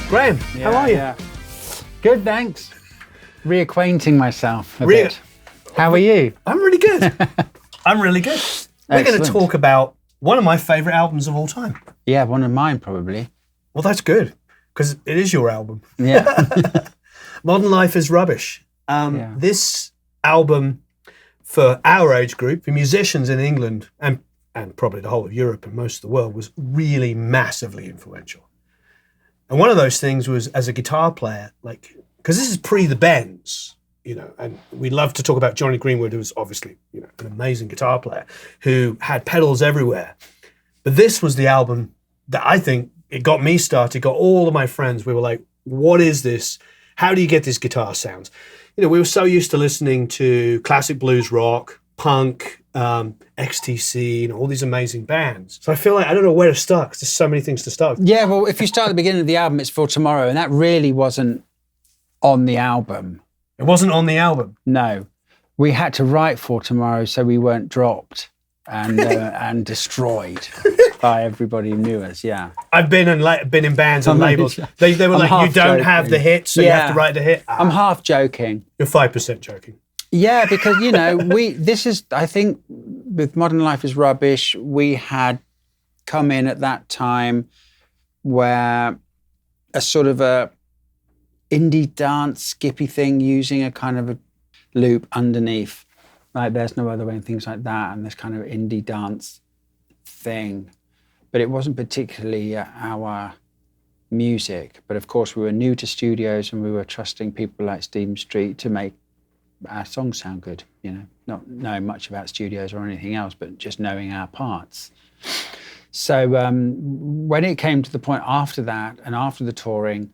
Graham, how are you? Yeah. Good, thanks. Reacquainting myself a bit. How are you? I'm really good. I'm really good. We're going to talk about one of my favourite albums of all time. Yeah, one of mine probably. Well, that's good, because it is your album. Yeah. Modern Life is Rubbish. This album, for our age group, for musicians in England, and probably the whole of Europe and most of the world, was really massively influential. And one of those things was, as a guitar player, like, because this is pre the Bends, you know, and we love to talk about Johnny Greenwood, who was obviously, you know, an amazing guitar player who had pedals everywhere. But this was the album that I think it got me started, got all of my friends. We were like, what is this? How do you get these guitar sounds? You know, we were so used to listening to classic blues rock, punk, XTC, and all these amazing bands. So I feel like I don't know where to start because there's so many things to start with. Yeah, well, if you start at the beginning of the album, it's For Tomorrow, and that really wasn't on the album. It wasn't on the album? No. We had to write For Tomorrow so we weren't dropped and destroyed by everybody who knew us, yeah. I've been in bands and labels. They were like, you don't have the hit, so you have to write the hit. I'm half joking. You're 5% joking. Yeah, because, you know, I think with Modern Life is Rubbish, we had come in at that time where a sort of a indie dance skippy thing using a kind of a loop underneath, like There's No Other Way and things like that, and this kind of indie dance thing. But it wasn't particularly our music. But of course, we were new to studios and we were trusting people like Stephen Street to make our songs sound good, you know, not knowing much about studios or anything else, but just knowing our parts. So when it came to the point after that and after the touring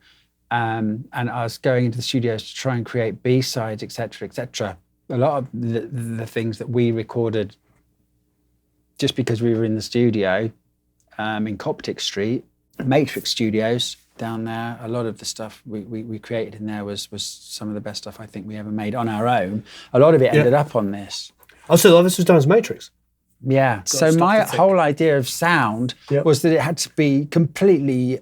and us going into the studios to try and create B-sides, etc., a lot of the things that we recorded just because we were in the studio in Coptic Street, Matrix Studios, down there, a lot of the stuff we created in there was some of the best stuff I think we ever made on our own. A lot of it ended up on this. Oh, so a lot of this was done as Matrix? Yeah. So my whole idea of sound was that it had to be completely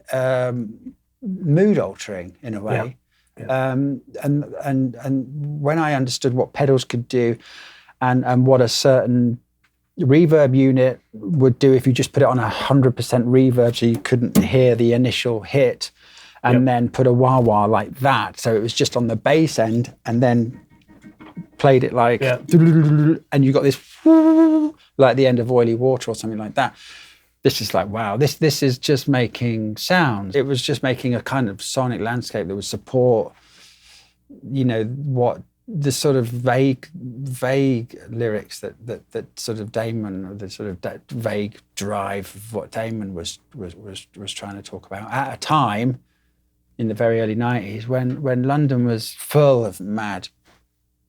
mood altering in a way. Yeah. And when I understood what pedals could do and what a certain reverb unit would do if you just put it on 100% reverb so you couldn't hear the initial hit, and then put a wah-wah like that so it was just on the bass end, and then played it like and you got this like the end of Oily Water or something like that. This is like, wow, this is just making sounds. It was just making a kind of sonic landscape that would support, you know, what the sort of vague lyrics that sort of Damon, or the sort of that vague drive of what Damon was trying to talk about at a time in the very early 90s when London was full of mad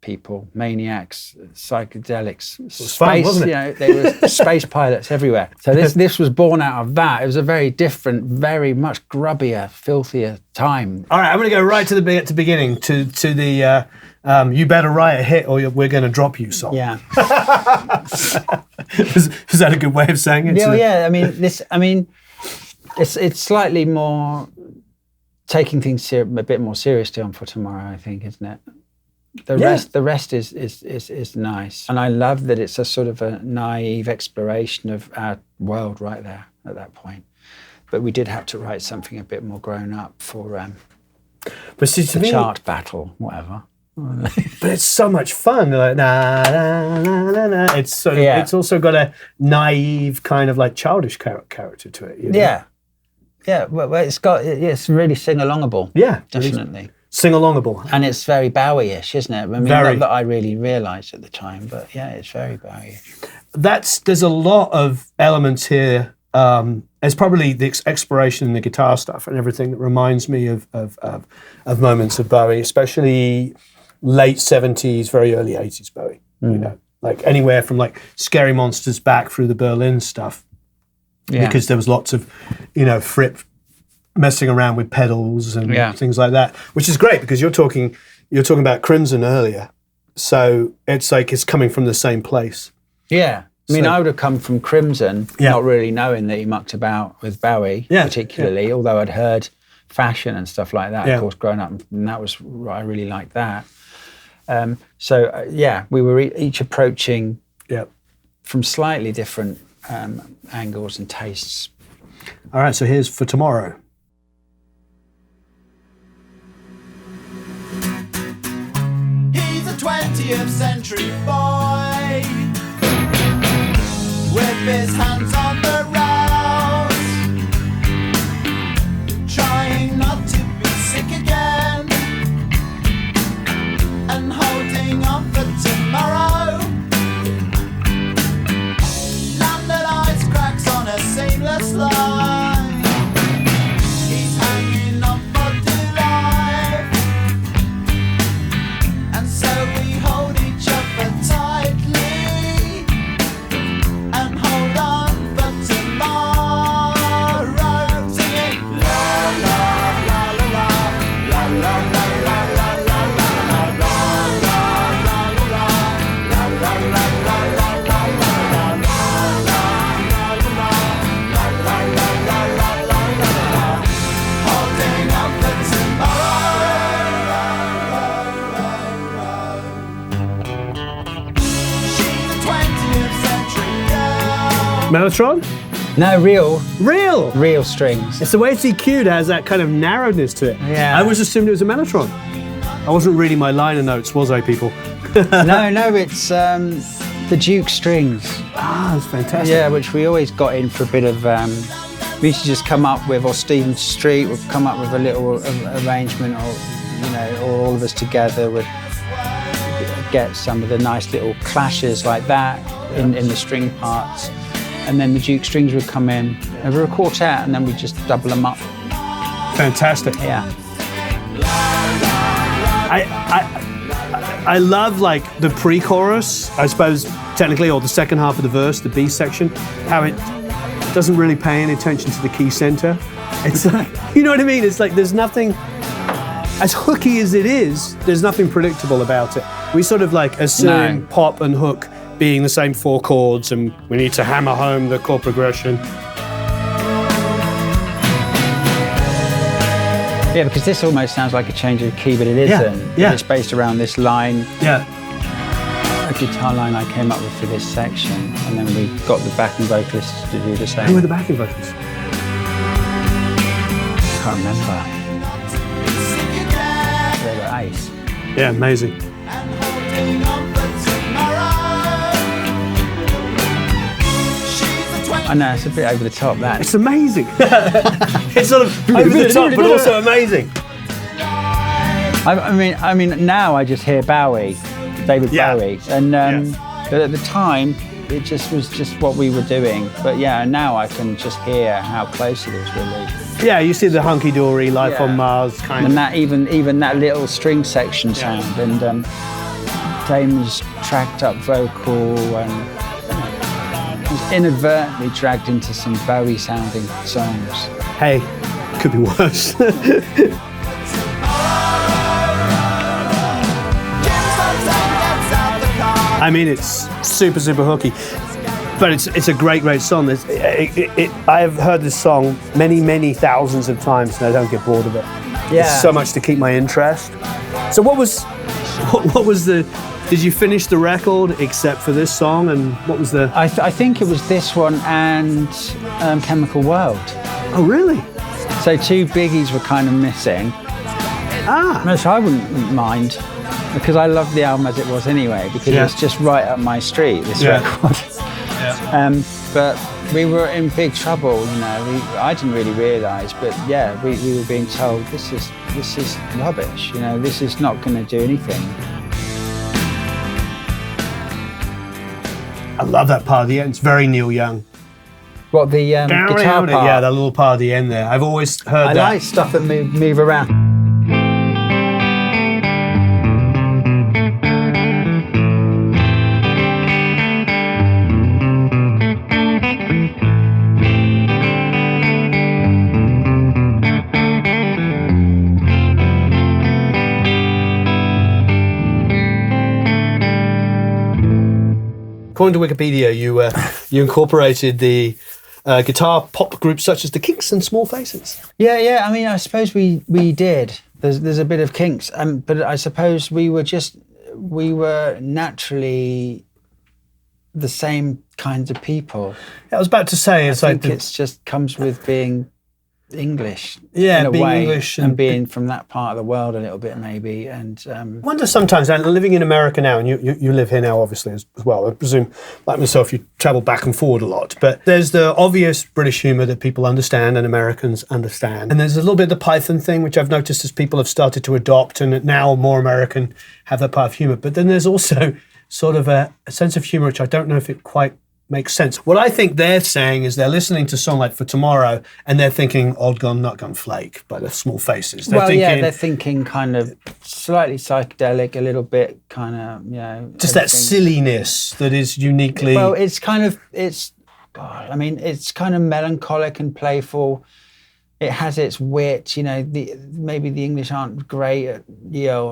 people, maniacs, psychedelics, space, fun, wasn't it? You know, there were space pilots everywhere. So this was born out of that. It was a very different, very much grubbier, filthier time. All right, I'm going to go right to the beginning, to the you better write a hit or we're going to drop you song. Yeah. Is that a good way of saying it? Yeah. I mean, it's slightly more taking things a bit more seriously on For Tomorrow, I think, isn't it? The rest is nice, and I love that it's a sort of a naive exploration of our world right there at that point. But we did have to write something a bit more grown up for but see, to the me, chart battle, whatever. But it's so much fun. Like, nah, nah, nah, nah, nah. It's sort of, it's also got a naive kind of like childish character to it. You know? Yeah. Well, it's really sing-alongable. Yeah, definitely. Sing-alongable. And it's very Bowie-ish, isn't it? I mean, not that I really realised at the time, but yeah, it's very Bowie-ish. There's a lot of elements here. It's probably the exploration in the guitar stuff and everything that reminds me of moments of Bowie, especially late 70s, very early 80s Bowie. You know, like anywhere from like Scary Monsters back through the Berlin stuff. Yeah. Because there was lots of, you know, Fripp messing around with pedals and things like that, which is great because you're talking about Crimson earlier, so it's like it's coming from the same place. Yeah, I mean, I would have come from Crimson, not really knowing that he mucked about with Bowie particularly, although I'd heard fashion and stuff like that. Of course, growing up, and that was I really liked that. We were each approaching from slightly different angles and tastes. All right, so here's For Tomorrow. He's a 20th century boy with his hands on the rails, trying not to be sick again and holding on for tomorrow. Landed ice cracks on a seamless line. He's hanging on for dear life, and so we hold each other tightly and hold on for tomorrow. Singing la la la la la la la la la la la la holding on for tomorrow. She's a 20th century girl. Mellotron? No, real strings. It's the way it's EQ'd has that kind of narrowness to it. Yeah. I always assumed it was a Mellotron. I wasn't reading my liner notes, was I, people? no, it's the Duke strings. Ah, that's fantastic. Yeah, which we always got in for a bit of. We used to just come up with, or Stephen Street would come up with a little arrangement, or or all of us together would get some of the nice little clashes like that in the string parts, and then the Duke strings would come in. They were a quartet, and then we just double them up. Fantastic. Yeah. I love like the pre-chorus, I suppose technically, or the second half of the verse, the B section, how it doesn't really pay any attention to the key center. It's like, you know what I mean? It's like there's nothing, as hooky as it is, there's nothing predictable about it. We sort of like assume pop and hook being the same 4 chords, and we need to hammer home the chord progression. Yeah, because this almost sounds like a change of key, but it isn't. Yeah. It's based around this line, Yeah. a guitar line I came up with for this section, and then we got the backing vocalists to do the same. Who were the backing vocals? I can't remember. They were ace. Yeah, amazing. I know, it's a bit over the top, that. It's amazing. It's sort of over the top, but also amazing. I mean, now I just hear Bowie, David Bowie, and but at the time it just was just what we were doing. But yeah, now I can just hear how close it is, really. Yeah, you see the hunky-dory Life on Mars kind of. And that even that little string section sound, and Damon's tracked up vocal, and was inadvertently dragged into some Bowie sounding songs. Hey, could be worse. I mean, it's super, super hooky, but it's a great, great song. I have heard this song many, many thousands of times, and I don't get bored of it. Yeah. It's so much to keep my interest. So what was the? Did you finish the record except for this song? And what was the? I think it was this one and Chemical World. Oh, really? So 2 biggies were kind of missing. Which I wouldn't mind, because I loved the album as it was anyway, because it's just right up my street, this record. But we were in big trouble, I didn't really realise, but we were being told this is rubbish, this is not going to do anything. I love that part of the end. It's very Neil Young. What, the guitar part? Yeah, that little part at the end there. I've always heard that. I like stuff that move around. According to Wikipedia, you incorporated the guitar pop groups such as the Kinks and Small Faces. Yeah. I mean, I suppose we did. There's a bit of Kinks, but I suppose we were naturally the same kinds of people. I was about to say, I think it's just comes with being English, in a being way, English and being from that part of the world a little bit, maybe. And I wonder sometimes, and living in America now, and you live here now, obviously, as well. I presume, like myself, you travel back and forward a lot. But there's the obvious British humour that people understand and Americans understand. And there's a little bit of the Python thing, which I've noticed as people have started to adopt, and now more American have that part of humour. But then there's also sort of a sense of humour, which I don't know if it quite makes sense. What I think they're saying is they're listening to a song like For Tomorrow and they're thinking Old Gun Nut Gun Flake by the Small Faces. They're thinking kind of slightly psychedelic, a little bit kind of, just that silliness that is uniquely... Well, it's kind of melancholic and playful. It has its wit, maybe the English aren't great at,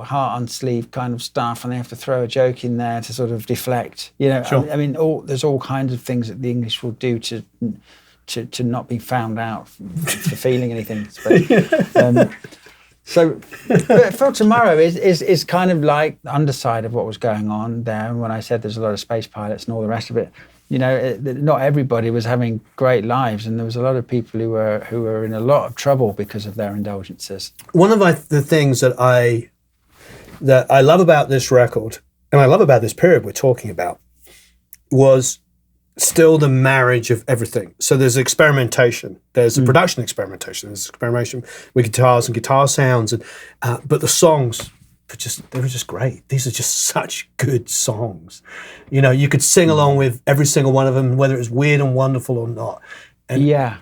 heart on sleeve kind of stuff, and they have to throw a joke in there to sort of deflect, Sure. I mean, there's all kinds of things that the English will do to not be found out for feeling anything. But For Tomorrow is kind of like the underside of what was going on there. And when I said there's a lot of space pilots and all the rest of it, not everybody was having great lives, and there was a lot of people who were in a lot of trouble because of their indulgences. One of the things that I love about this record, and I love about this period we're talking about, was still the marriage of everything. So there's experimentation, there's a production experimentation, there's experimentation with guitars and guitar sounds, and but the songs they were just great. These are just such good songs. You could sing along with every single one of them, whether it's weird and wonderful or not. And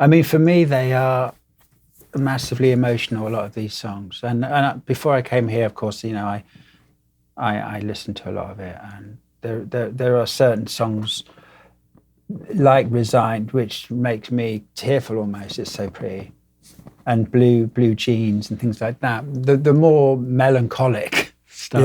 I mean, for me, they are massively emotional, a lot of these songs. And before I came here, of course, I listened to a lot of it, and there are certain songs like Resigned, which makes me tearful almost. It's so pretty. And Blue Jeans and things like that. The more melancholic stuff.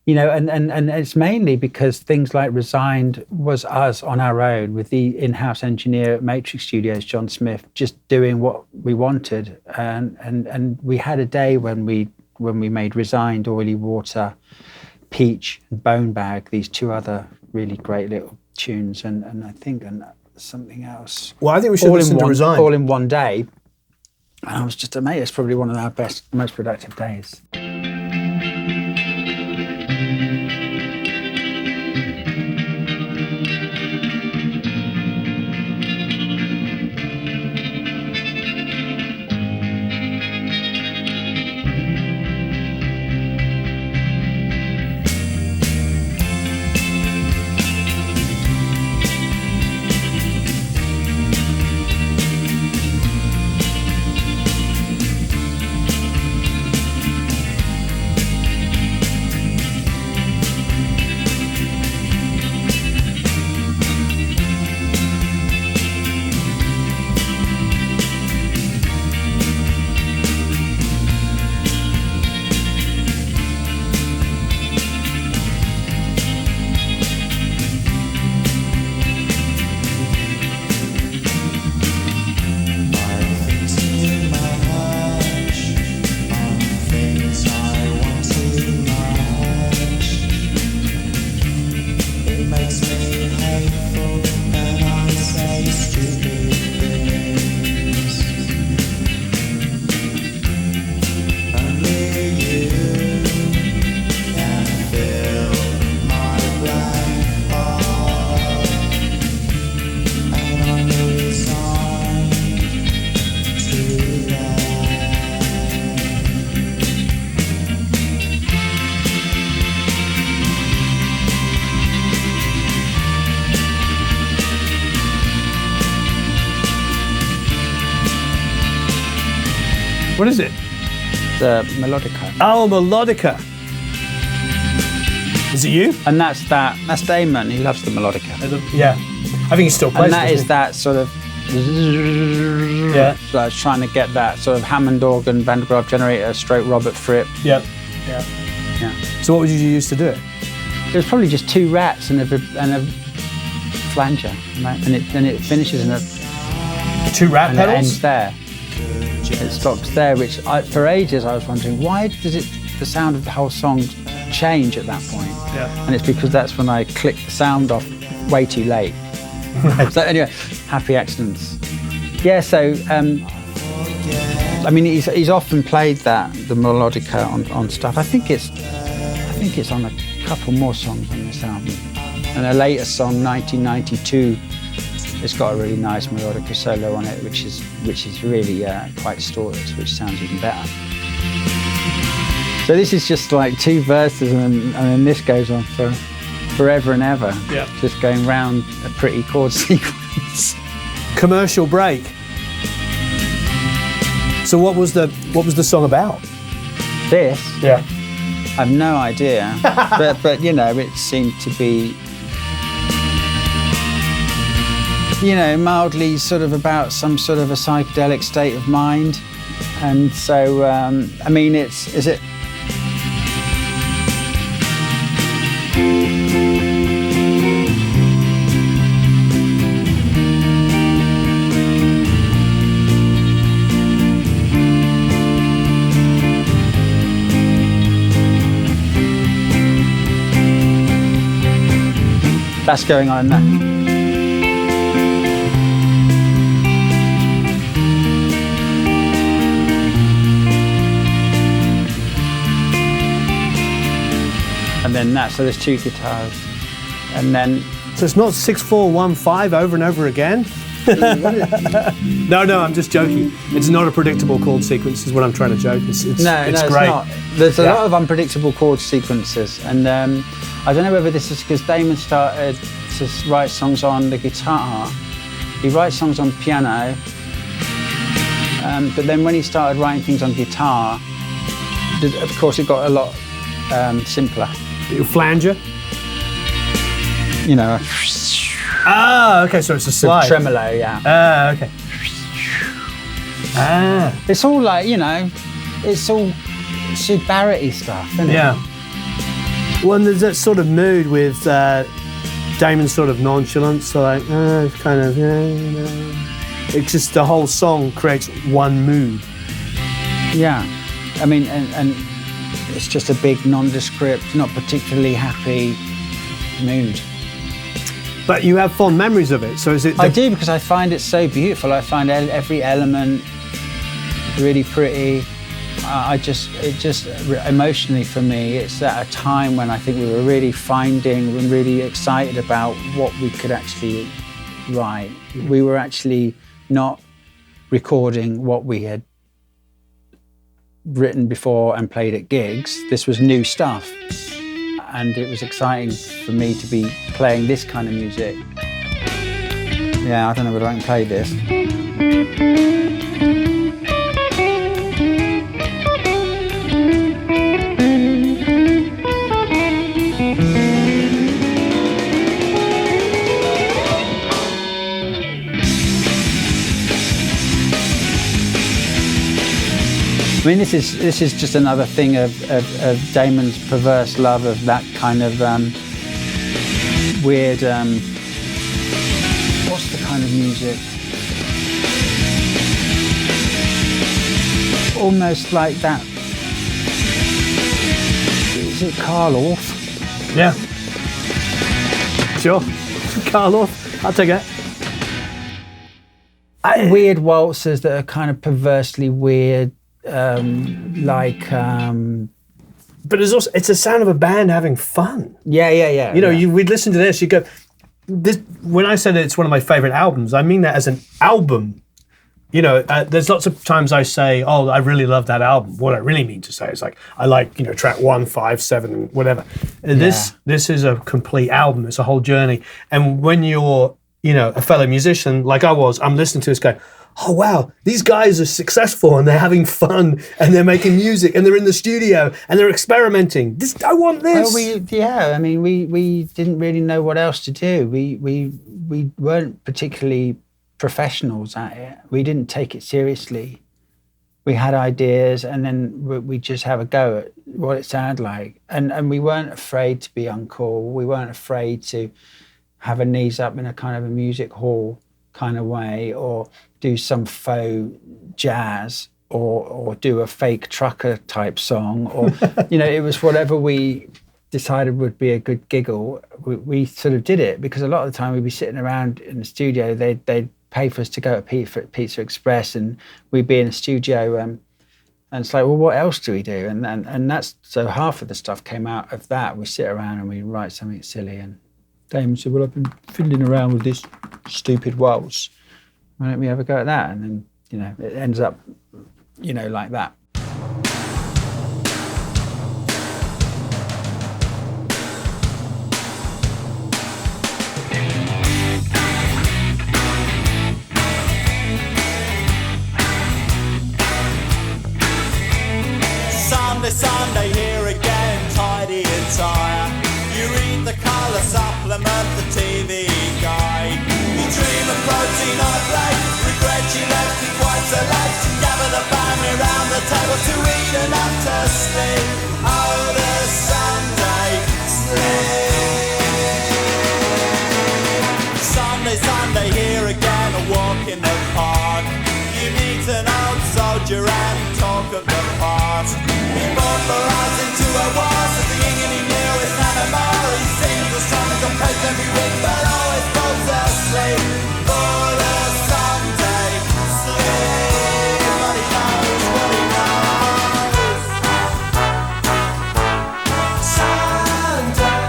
Yeah. And it's mainly because things like Resigned was us on our own with the in-house engineer at Matrix Studios, John Smith, just doing what we wanted. And we had a day when we made Resigned, Oily Water, Peach, and Bone Bag, these two other really great little tunes, and I think something else. Well, I think we should listen to Resigned. All in one day. And I was just amazed. It's probably one of our best, most productive days. What is it? The melodica. Oh, melodica. Is it you? And that's Damon. He loves the melodica. Yeah. I think he still plays it. And that is that sort of... Yeah. So I was trying to get that sort of Hammond organ, Van de Graaff generator, stroke Robert Fripp. Yeah. Yeah. So what would you use to do it? It was probably just two rats and a flanger, right? And it finishes in a 2 rat and it pedals. ends there. It stops there, which for ages I was wondering, why does the sound of the whole song change at that point? Yeah. And it's because that's when I click the sound off way too late. So anyway, happy accidents. Yeah, so I mean, he's often played the melodica on stuff. I think it's on a couple more songs on this album. And a later song, 1992, it's got a really nice melodica solo on it, which is really quite distorted, which sounds even better. So this is just like 2 verses, and then this goes on for forever and ever. Yeah. Just going round a pretty chord sequence. Commercial break. So what was the song about? This, Yeah. I've no idea, but you know, it seemed to be, you know, mildly sort of about some sort of a psychedelic state of mind, and so I mean, is it? That's going on in there. And then that, so there's 2 guitars. And then... So it's not 6-4-1-5 over and over again? No, I'm just joking. It's not a predictable chord sequence, is what I'm trying to joke. It's great. It's not. There's a lot of unpredictable chord sequences, and I don't know whether this is because Damon started to write songs on the guitar. He writes songs on piano, but then when he started writing things on guitar, of course it got a lot simpler. Flanger? You know. Ah, okay, so it's a slide. Tremolo, yeah. Ah, okay. Ah. It's all like, you know, it's all Syd Barrett-y stuff, isn't it? Yeah. Well, and there's that sort of mood with Damon's sort of nonchalance, so like, it's kind of, it's just the whole song creates one mood. Yeah. I mean, and it's just a big nondescript, not particularly happy mood. But you have fond memories of it, so is it... I do, because I find it so beautiful. I find every element really pretty. It just emotionally for me, it's at a time when I think we were really finding and really excited about what we could actually write. We were actually not recording what we had written before and played at gigs. This was new stuff. And it was exciting for me to be playing this kind of music. Yeah, I don't know whether I can play this. I mean, this is just another thing of Damon's perverse love of that kind of weird. What's the kind of music? Almost like that. Is it Carl Orff? Yeah. Sure. Carl Orff. I'll take it. Weird waltzes that are kind of perversely weird. But it's a sound of a band having fun. Yeah. You know, we'd listen to this, you go, when I said it's one of my favorite albums, I mean that as an album. You know, there's lots of times I say, oh, I really love that album. What I really mean to say is like, I like, you know, track 1, 5, 7, whatever. This is a complete album. It's a whole journey. And when you're, you know, a fellow musician like I was, I'm listening to this going, oh wow, these guys are successful and they're having fun and they're making music and they're in the studio and they're experimenting. I want this. Well, I mean, we didn't really know what else to do. We weren't particularly professionals at it. We didn't take it seriously. We had ideas and then we just have a go at what it sounded like. And we weren't afraid to be uncool. We weren't afraid to have a knees up in a kind of a music hall kind of way, or do some faux jazz, or do a fake trucker type song, or it was whatever we decided would be a good giggle. We sort of did it, because a lot of the time we'd be sitting around in the studio. They'd pay for us to go to Pizza Express, and we'd be in the studio. And it's like, well, what else do we do? And that's, so half of the stuff came out of that. We sit around and we write something silly. And Damon said, well, I've been fiddling around with this stupid waltz. Why don't we have a go at that? And then, it ends up, like that. Sunday, here again, tidy attire. You read the colour supplement, the TV guide. You dream of protein on a plate, regret you left it quite so late. Gather the family round the table to eat enough to sleep. Oh, the Sunday sleep. Sunday, here again, a walk in the park. You meet an old soldier and talk of the past. He fought for us into a war, so the king and he knew his Panama. He sings the song and complains every week, but always falls asleep. For the Sunday sleep. What he knows, what he knows. Sunday.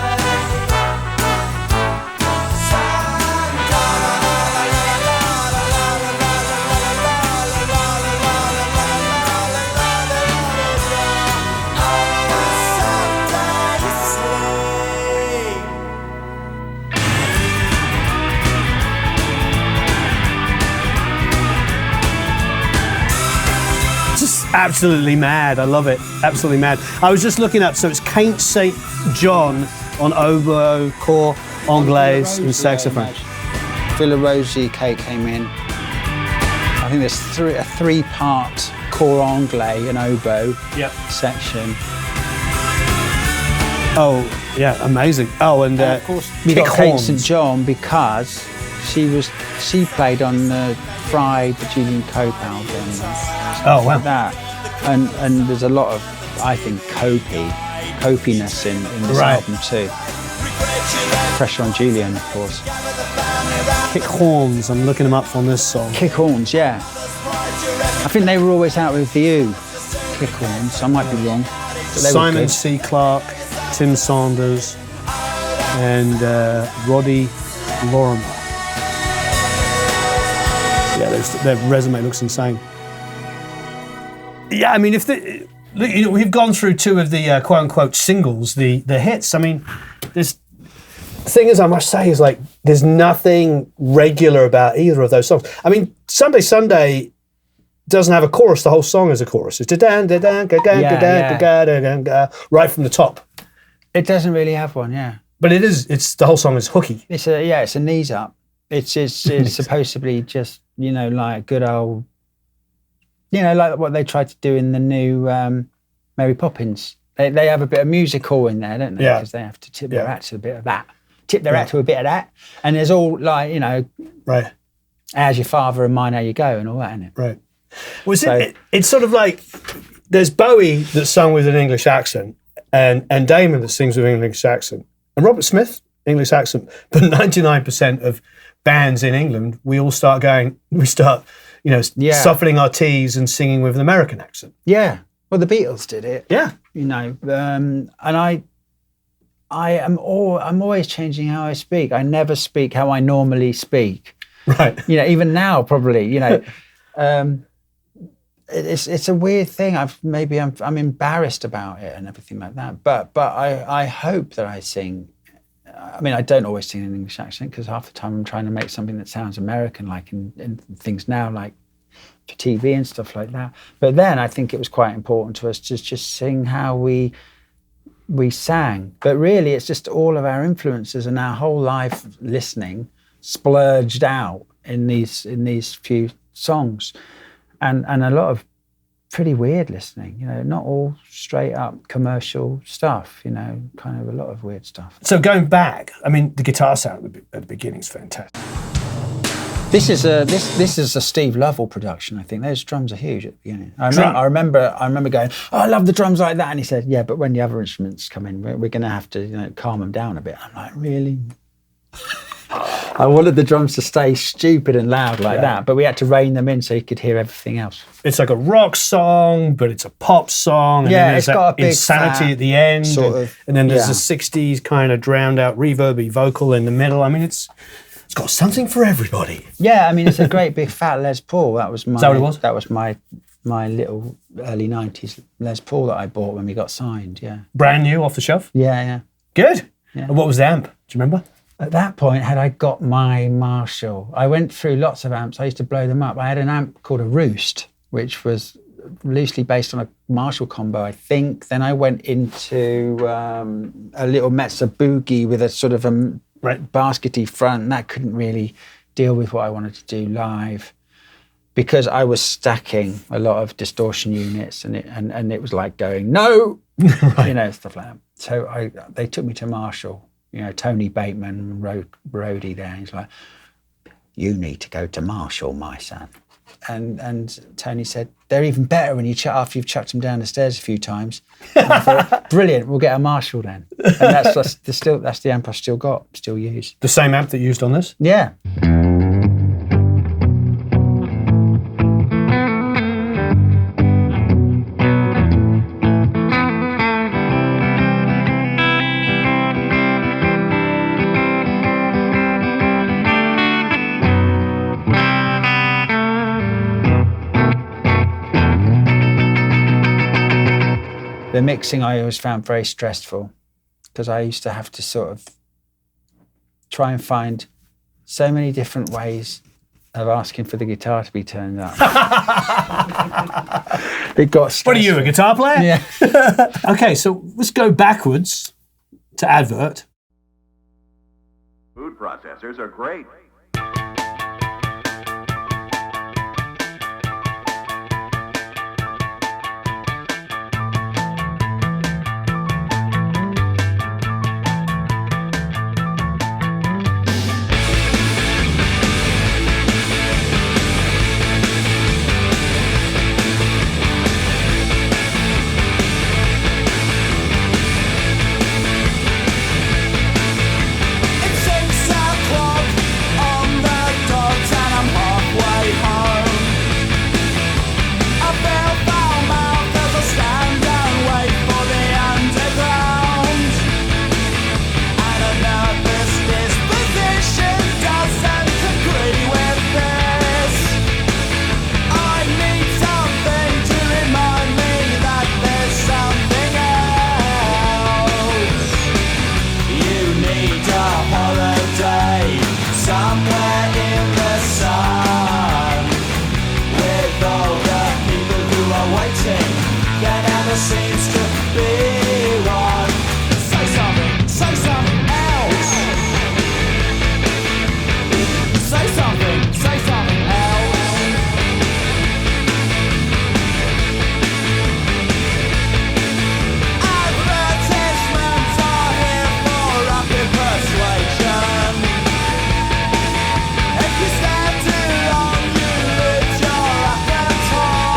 Absolutely mad. I love it. Absolutely mad. I was just looking up. So it's Quinte St. John on oboe, cor, anglaise, and saxophone. Villarosi came in. I think there's a three-part cor anglais and oboe section. Oh, yeah, amazing. Oh, and of course we got Quinte St. John because she played on the Fried, the Julian Cope album. Oh, wow. Like that. And there's a lot of, I think, copiness in this album too. Pressure on Julian, of course. Kick Horns, I'm looking them up on this song. Kick Horns, yeah. I think they were always out with the U. Kick Horns, I might be wrong. Simon C. Clarke, Tim Saunders, and Roddy Lorimer. Yeah, their resume looks insane. Yeah, I mean, we've gone through two of the quote-unquote singles, the hits. I mean, the thing is, I must say, is like there's nothing regular about either of those songs. I mean, Sunday doesn't have a chorus. The whole song is a chorus. It's right from the top. It doesn't really have one, yeah. But it is. It's the whole song is hooky. It's a knees up. It's supposed to be just like good old. Like what they tried to do in the new Mary Poppins. They have a bit of musical in there, don't they? Yeah. Because they have to tip their hat to a bit of that. Tip their hat to a bit of that. And there's all like, right. How's your father and mine, how you go, and all that, isn't it? Right. It's sort of like there's Bowie that's sung with an English accent and Damon that sings with an English accent. And Robert Smith, English accent. But 99% of bands in England, we start softening our T's and singing with an American accent. Yeah. Well, the Beatles did it. Yeah. And I'm always changing how I speak. I never speak how I normally speak. Right. Even now, probably, it's a weird thing. I'm embarrassed about it and everything like that. But I hope that I sing. I mean, I don't always sing in an English accent because half the time I'm trying to make something that sounds American, like in things now, like for TV and stuff like that. But then I think it was quite important to us to just sing how we sang. But really, it's just all of our influences and our whole life listening splurged out in these few songs, and a lot of pretty weird listening, not all straight up commercial stuff, kind of a lot of weird stuff. So going back, I mean, the guitar sound at the beginning is fantastic. This is a Steve Lovell production, I think. Those drums are huge at the beginning. I remember going, oh, I love the drums like that. And he said, yeah, but when the other instruments come in, we're going to have to calm them down a bit. I'm like, really? I wanted the drums to stay stupid and loud like that, but we had to rein them in so you could hear everything else. It's like a rock song, but it's a pop song. And then it's got a big insanity at the end. And then there's a 60s kind of drowned out reverby vocal in the middle. I mean, it's got something for everybody. Yeah, I mean, it's a great big fat Les Paul. That was my. Is that what it was? That was my little early 90s Les Paul that I bought when we got signed, yeah. Brand new, off the shelf? Yeah. Good. Yeah. And what was the amp? Do you remember? At that point, had I got my Marshall, I went through lots of amps. I used to blow them up. I had an amp called a Roost, which was loosely based on a Marshall combo, I think. Then I went into a little Metzer Boogie with a sort of a baskety front. That couldn't really deal with what I wanted to do live because I was stacking a lot of distortion units and it was like going, no, stuff like that. So they took me to Marshall. Tony Bateman, roadie there. He's like, you need to go to Marshall, my son. And Tony said, they're even better when after you've chucked them down the stairs a few times. And I thought, brilliant, we'll get a Marshall then. And that's the amp I've still use. The same amp that you used on this? Yeah. The mixing I always found very stressful because I used to have to sort of try and find so many different ways of asking for the guitar to be turned up. It got stressful. What are you, a guitar player? Yeah. Okay, so let's go backwards to advert. Food processors are great.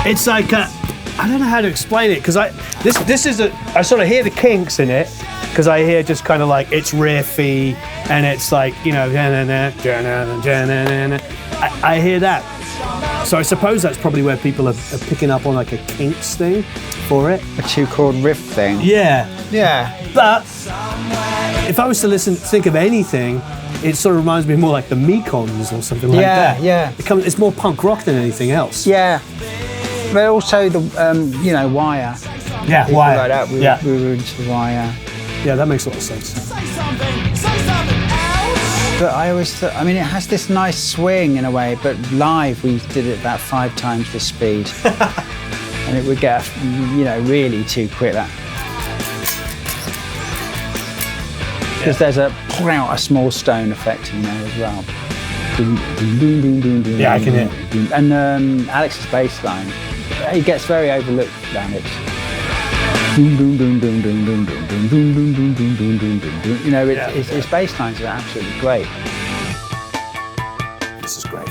It's like I don't know how to explain it because this is I sort of hear the Kinks in it because I hear just kind of like it's riffy and it's like I hear that. So I suppose that's probably where people are picking up on like a Kinks thing for it. A two-chord riff thing. Yeah. But if I was to think of anything, it sort of reminds me more like the Mekons or something like that. Yeah. It's more punk rock than anything else. Yeah. But also the, Wire. Yeah, People Wire. like that, we were into Wire. Yeah, that makes a lot of sense. But I always thought, it has this nice swing in a way, but live we did it about 5 times the speed. And it would get, really too quick. Because there's a small stone effect in there as well. Yeah, I can hear. And Alex's bass line He gets very overlooked, Alex. Boom, boom, boom, boom, boom, boom, boom, boom, boom, boom, boom, boom, boom, boom, boom, boom. You know, his bass lines are absolutely great. This is great.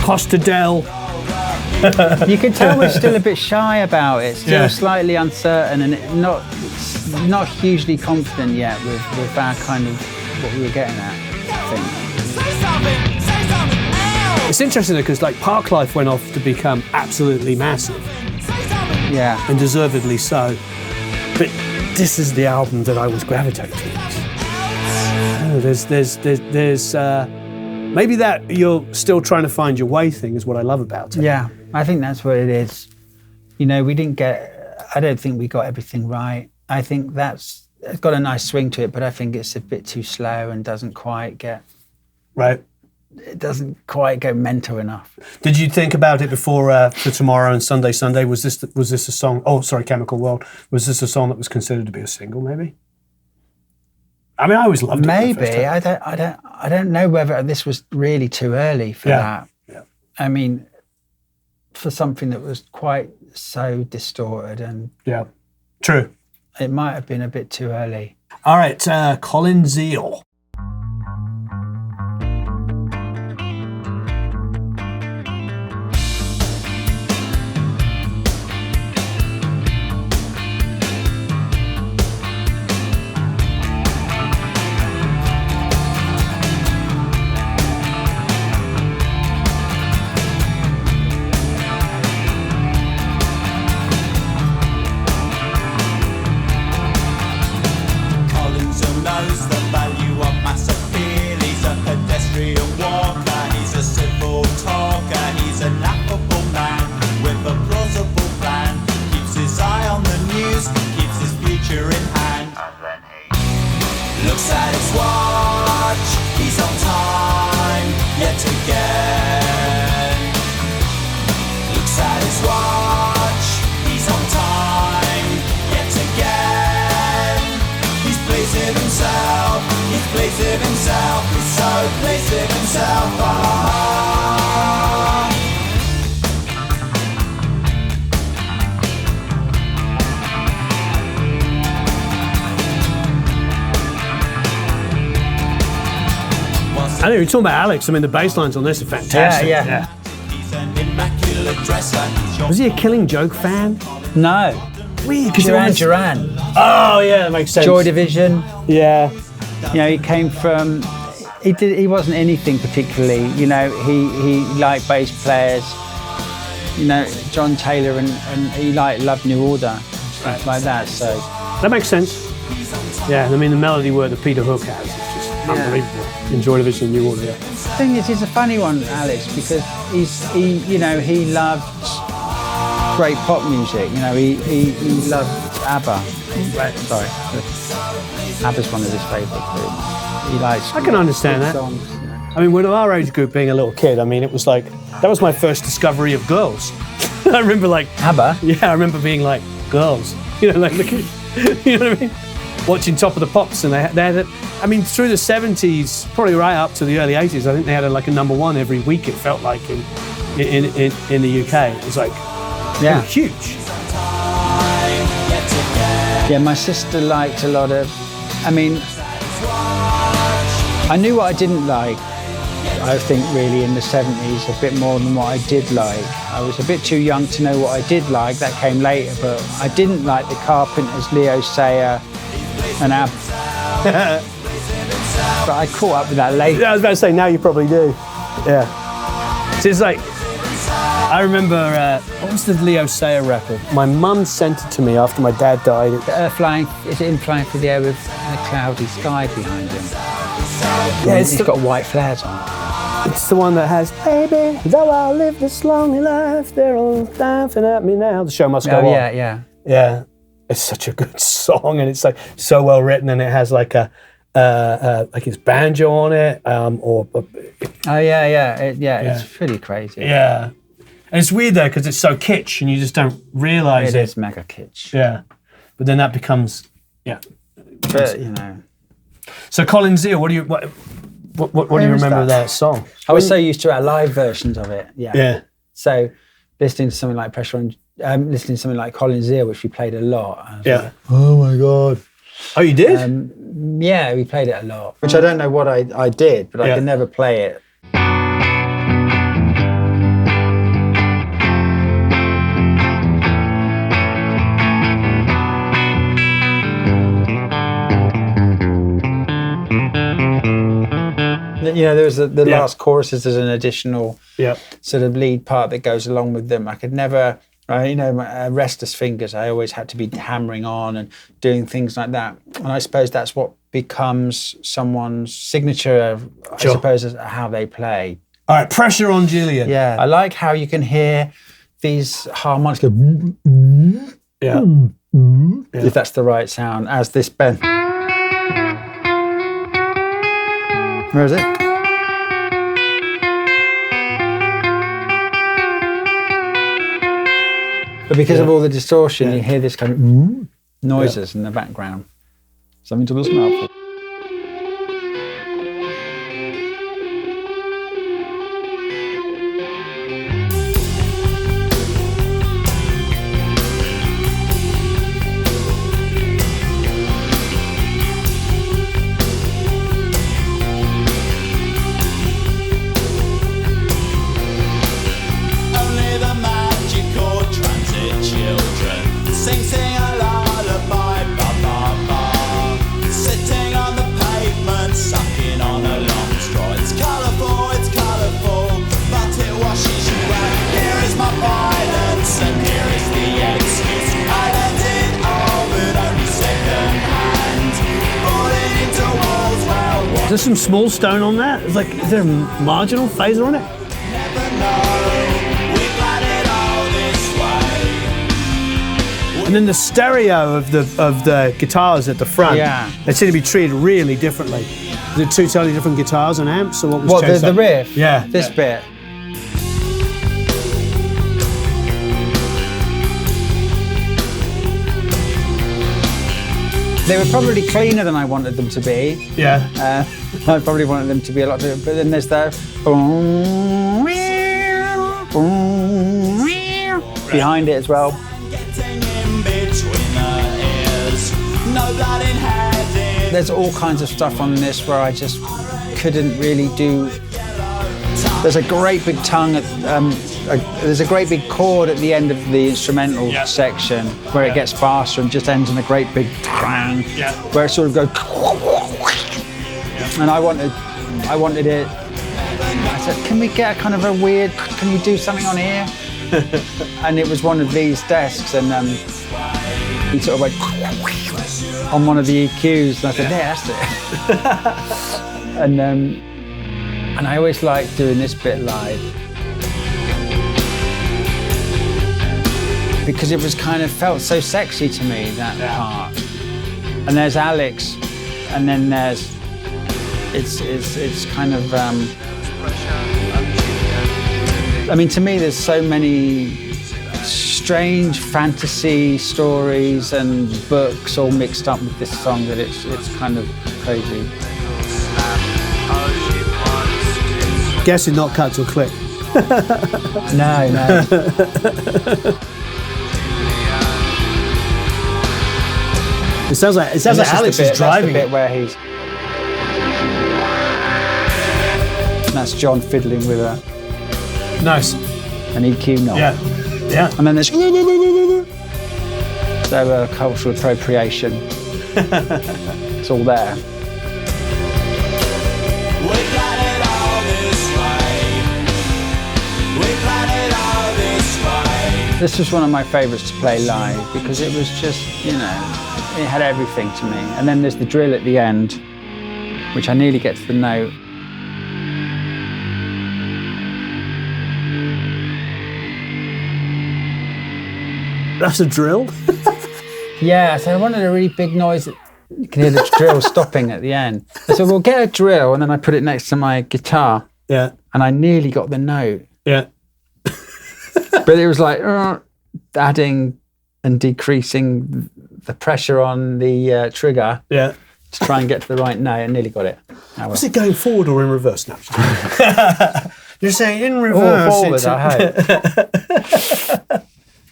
Costa del. You can tell we're still a bit shy about it, still slightly uncertain and not hugely confident yet with our kind of what we were getting at, I think. It's interesting because like Parklife went off to become absolutely massive. Yeah. And deservedly so. But this is the album that I was gravitating towards. Oh, there's maybe that you're still trying to find your way thing is what I love about it. Yeah, I think that's what it is. You know, I don't think we got everything right. I think it's got a nice swing to it, but I think it's a bit too slow and doesn't quite get... Right. It doesn't quite go mental enough. Did you think about it before For Tomorrow and Sunday Sunday? Was this a song? Oh, sorry, Chemical World. Was this a song that was considered to be a single? Maybe. I mean, I always loved it. Maybe I don't know whether this was really too early for that. Yeah. I mean, for something that was quite so distorted and yeah, true. It might have been a bit too early. All right, Colin Zeal. I know you're talking about Alex. I mean, the bass lines on this are fantastic. Yeah. Was he a Killing Joke fan? No. Weird. Duran. Oh yeah, that makes sense. Joy Division. Yeah. You know, he came from. He wasn't anything particularly. You know, he liked bass players. You know, John Taylor and he loved New Order, stuff like that. So that makes sense. Yeah, I mean the melody work that Peter Hook has is just unbelievable. Joy Division, New Order. Yeah. The thing is, he's a funny one, Alex, because he loved great pop music. You know, he loved ABBA. Right. Sorry, ABBA's one of his favourite. He likes. I can understand that. Songs. I mean, with our age group being a little kid, I mean, it was like that was my first discovery of girls. I remember like ABBA. Yeah, I remember being like girls. You know, like looking. You know what I mean? Watching Top of the Pops, and they had I mean, through the 70s, probably right up to the early 80s, I think they had like a #1 every week. It felt like in the UK, it was like huge. Yeah, my sister liked a lot of. I mean, I knew what I didn't like. I think really in the 70s a bit more than what I did like. I was a bit too young to know what I did like. That came later, but I didn't like the Carpenters, Leo Sayer, and ABBA. But I caught up with that later. Yeah, I was about to say, now you probably do. Yeah. So it's like, I remember, what was the Leo Sayer record? My mum sent it to me after my dad died. Is it in Flying Through the Air with a cloudy sky behind him? Yeah, it's got white flares on it. It's the one that has, baby, though I live this lonely life, they're all laughing at me now. The show must go on. Yeah. Yeah. It's such a good song, and it's like so well written, and it has like a like his banjo on it, or It's pretty crazy. yeah. And it's weird though because it's so kitsch and you just don't realise it. It is mega kitsch. Yeah, but then that becomes But you know, So Colin Zeal, what do you remember of that song? I was so used to our live versions of it. Yeah. Yeah. So listening to something like listening to something like Colin Zeal, which we played a lot. I was like, oh my God. Oh, you did? yeah, we played it a lot. Which I don't know what I did, but I could never play it. You know, there's the last choruses. There's an additional sort of lead part that goes along with them. I could never, my restless fingers. I always had to be hammering on and doing things like that. And I suppose that's what becomes someone's signature. I suppose is how they play. All right, Pressure on Gillian. Yeah, I like how you can hear these harmonics go. If that's the right sound, as this bend. Where is it? But because of all the distortion, you hear this kind of noises in the background. Something to listen out for. Is there some small stone on that? Is there a marginal phaser on it? And then the stereo of the guitars at the front, they seem to be treated really differently. Is it two totally different guitars and amps, or what was changed? The riff? Yeah. This bit. They were probably cleaner than I wanted them to be. Yeah. I probably wanted them to be a lot different. But then there's the behind it as well. There's all kinds of stuff on this where I just couldn't really do. There's a great big tongue at there's a great big chord at the end of the instrumental section where it gets faster and just ends in a great big bang, where it sort of goes. And I wanted it. I said, can we get a kind of a weird? Can we do something on here? And it was one of these desks, and he sort of went on one of the EQs, and I said, yeah, that's it. And I always like doing this bit live because it was kind of felt so sexy to me, that part. And there's Alex, and then there's it's kind of I mean, to me there's so many strange fantasy stories and books all mixed up with this song that it's kind of crazy. Guessing not cut to a click. No. It sounds like Alex is driving. That's the bit where he's. And that's John fiddling with an EQ knob. Yeah. And then there's so cultural appropriation. It's all there. This was one of my favourites to play live because it was just, it had everything to me. And then there's the drill at the end, which I nearly get to the note. That's a drill? Yeah, so I wanted a really big noise You can hear the drill stopping at the end. I said, well, get a drill. And then I put it next to my guitar. Yeah. And I nearly got the note. Yeah. But it was like adding and decreasing the pressure on the trigger. Yeah. To try and get to the right note. And nearly got it. Was it going forward or in reverse now? You're saying in reverse. Forward, I hope.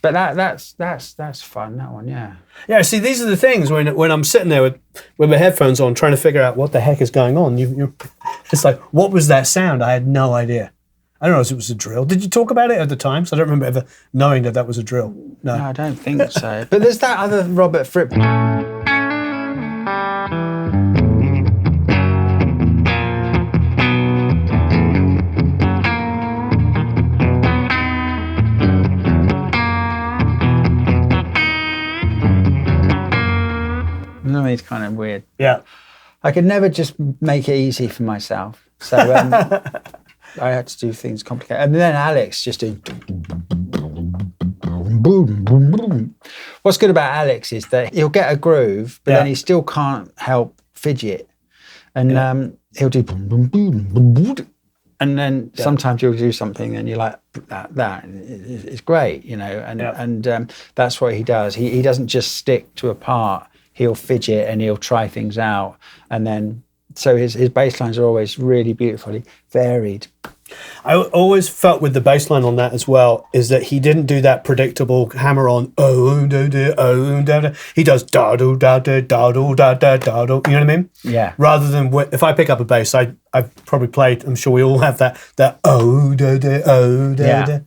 But that's fun, that one, yeah. Yeah, see, these are the things when I'm sitting there with my headphones on trying to figure out what the heck is going on. It's like, what was that sound? I had no idea. I don't know if it was a drill. Did you talk about it at the time? So I don't remember ever knowing that was a drill. No, I don't think so. But there's that other Robert Fripp. No, he's kind of weird. Yeah. I could never just make it easy for myself. So I had to do things complicated. And then Alex just doing boom, boom, boom. What's good about Alex is that he'll get a groove, but then he still can't help fidget. And he'll do boom, boom, boom, boom, boom. And then sometimes you'll do something and you're like, that is great, you know, and that's what he does. He doesn't just stick to a part. He'll fidget and he'll try things out. And then, so his bass lines are always really beautifully varied. I always felt with the bass line on that as well, is that he didn't do that predictable hammer on, oh, do, do, oh, da, da. He does da, do, da, da, da, do, da, da, da, do. You know what I mean? Yeah. Rather than, if I pick up a bass, I've probably played, I'm sure we all have that oh, da, da, oh, da, da.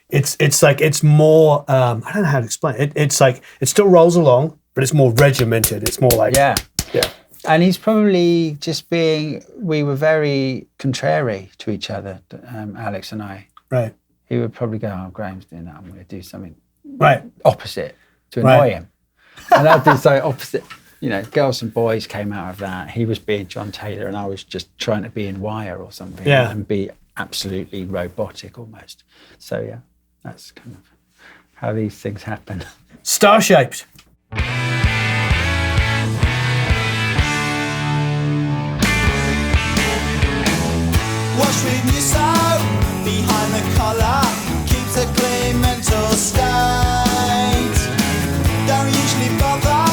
It's like, it's more, I don't know how to explain it. It's like, it still rolls along, but it's more regimented. It's more like... Yeah. Yeah. And he's probably just we were very contrary to each other, Alex and I. Right. He would probably go, oh, Graham's doing that, I'm going to do something opposite to annoy him. And I'd be so opposite. You know, Girls and Boys came out of that. He was being John Taylor and I was just trying to be in Wire or something and be absolutely robotic almost. So, yeah, that's kind of how these things happen. Star-shaped. Wash with your soap behind the collar, keeps a clean mental state. Don't usually bother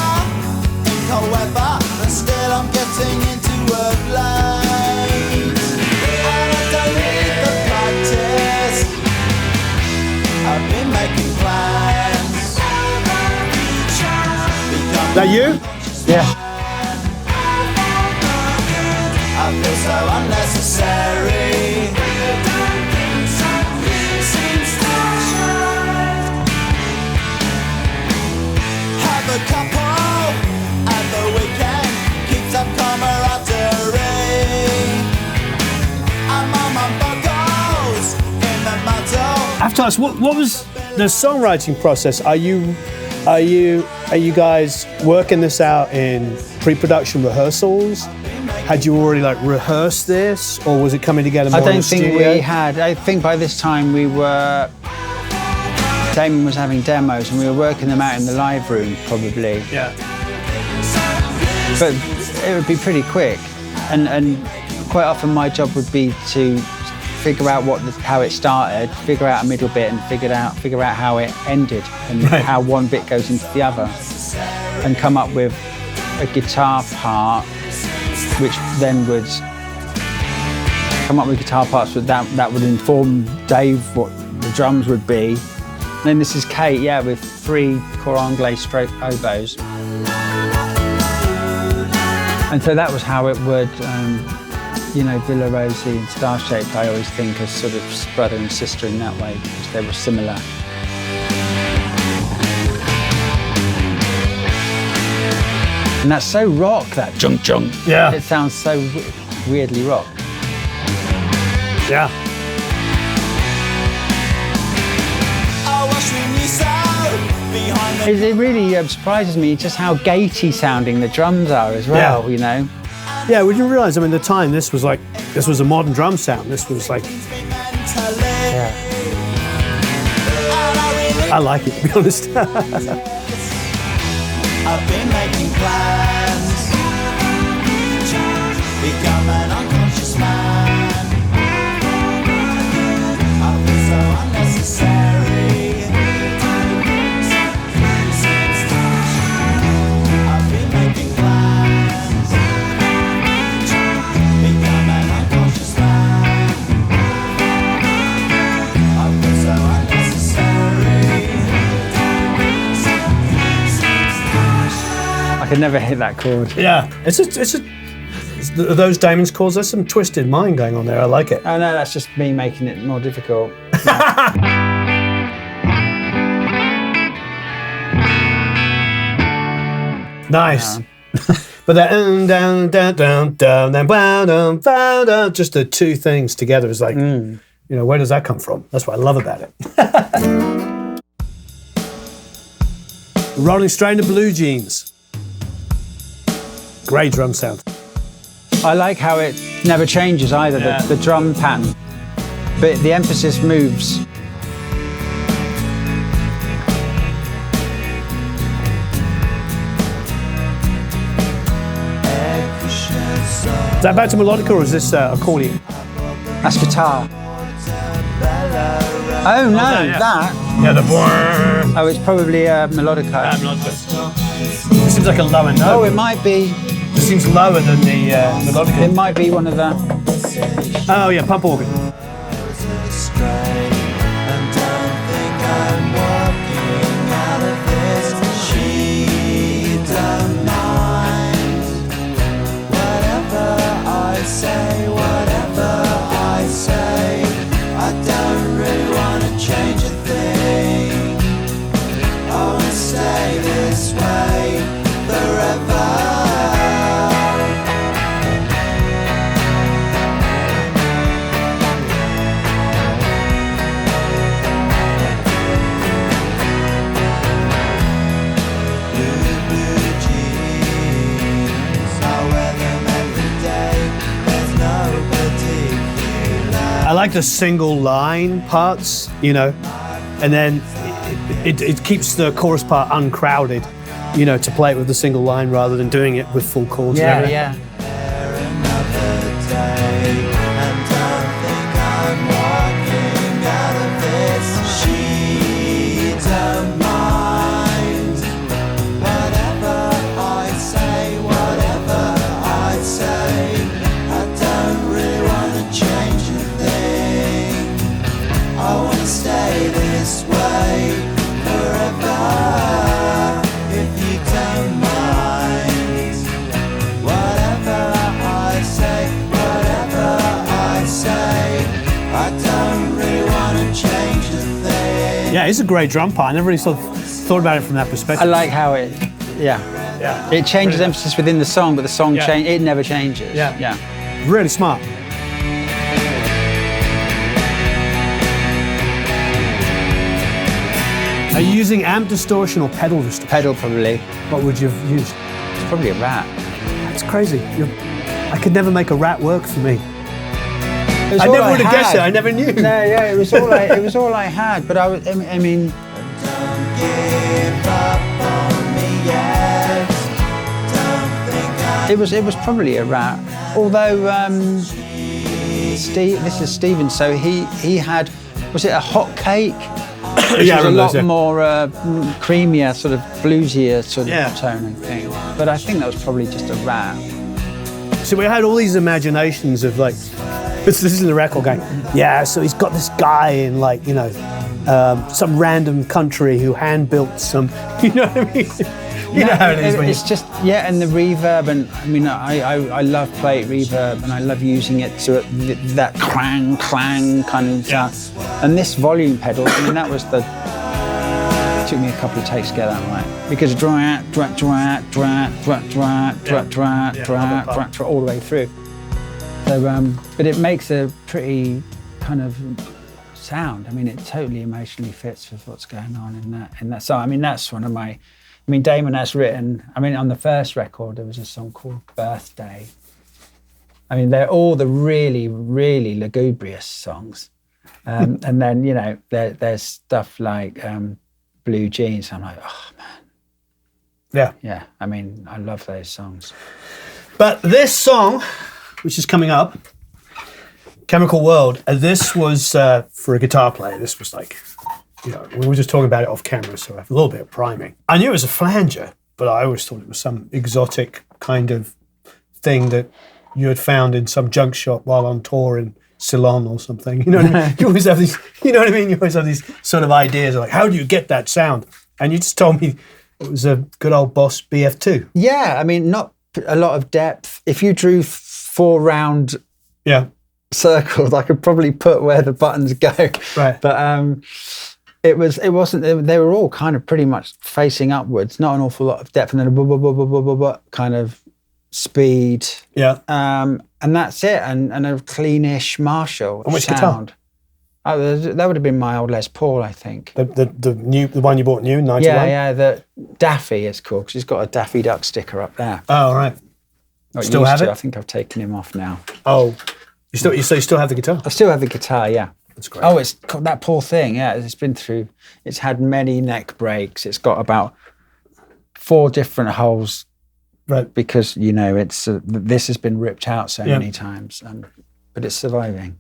in cold weather, but still I'm getting into work late. And I don't need the practice, I've been making plans. Is that you? Yeah. I feel so unnecessary. Have a couple at the weekend, keeps up camaraderie. I'm on my buckles in the muddle. I have to ask, what was the songwriting process? Are you guys working this out in pre-production rehearsals? Had you already rehearsed this, or was it coming together more in the I don't think studio? we had. I think by this time Damon was having demos and we were working them out in the live room probably. Yeah. But it would be pretty quick, and quite often my job would be to figure out how it started, figure out a middle bit, and figure out how it ended, and how one bit goes into the other, and come up with a guitar part, which then would come up with guitar parts that would inform Dave what the drums would be. And then this is Kate, with 3 cor anglais stroke oboes. And so that was how it would, Villa Rosie and Star-Shaped, I always think as sort of brother and sister in that way, because they were similar. And that's so rock, that junk junk. Yeah. It sounds so weirdly rock. Yeah. It really surprises me just how gatey sounding the drums are as well, you know. Yeah, we didn't realise, the time this was a modern drum sound. This was like... Yeah. I like it, to be honest. I've been making plans. could never hit that chord. Yeah, are those Damon's chords? There's some twisted mind going on there. I like it. Oh no, that's just me making it more difficult. Nice. But that down, then down, just the two things together is like, where does that come from? That's what I love about it. Rolling Straight into Blue Jeans. Great drum sound. I like how it never changes either, the drum pattern, but the emphasis moves. Is that back to melodica or is this accordion? That's guitar. Oh no, that. Yeah, the boing. Oh, it's probably melodica. It seems like a lower note. Oh, it might be. It seems lower than the melodica. It might be one of the. Oh yeah, pump organ. I like the single line parts, and then it keeps the chorus part uncrowded, to play it with the single line rather than doing it with full chords. Yeah. Yeah, it's a great drum part. I never really thought about it from that perspective. I like how it, it changes emphasis within the song, but the song it never changes. Yeah. Really smart. Are you using amp distortion or pedal distortion? Pedal, probably. What would you have used? It's probably a Rat. That's crazy. I could never make a Rat work for me. I never would have guessed it. I never knew. No, it was all I had. But I mean. It was probably a Rat. Although this is Stephen, so he had, was it a Hot Cake? Which was a lot more creamier, sort of bluesier sort of tone, I think. But I think that was probably just a Rat. So we had all these imaginations of like, this is the record going, so he's got this guy in like, some random country who hand-built some, you know what I mean? You know how it is. It's just, and the reverb, and I mean, I love plate reverb, and I love using it to that clang kind of sound. And this volume pedal, I mean, that was it took me a couple of takes to get that right. Because all the way through. So, but it makes a pretty kind of sound. I mean, it totally emotionally fits with what's going on in that. So, I mean, that's one of my. I mean, Damon has written. I mean, on the first record, there was a song called "Birthday." I mean, they're all the really, really lugubrious songs, and then there's stuff like "Blue Jeans." I'm like, oh man. Yeah. I mean, I love those songs. But this song, which is coming up, Chemical World, this was for a guitar player. This was like, we were just talking about it off camera, so I have a little bit of priming. I knew it was a flanger, but I always thought it was some exotic kind of thing that you had found in some junk shop while on tour in Ceylon or something. You know what I mean? You always have these, you always have these sort of ideas of like, how do you get that sound? And you just told me It was a good old Boss BF2. Yeah, I mean, not a lot of depth. If you drew 4 round circles, I could probably put where the buttons go. Right. But it wasn't. They were all kind of pretty much facing upwards. Not an awful lot of depth, and then a kind of speed. Yeah. And that's it. And a cleanish Marshall And which sound. guitar? Oh, that would have been my old Les Paul, I think. The one you bought new, 91? Yeah, the Daffy is called, because he's got a Daffy Duck sticker up there. Oh, right. Still have it? I think I've taken him off now. Oh, you still have the guitar? I still have the guitar, yeah. That's great. Oh, it's got that poor thing, yeah. It's had many neck breaks. It's got about 4 different holes. Right. Because, this has been ripped out so many times, but it's surviving.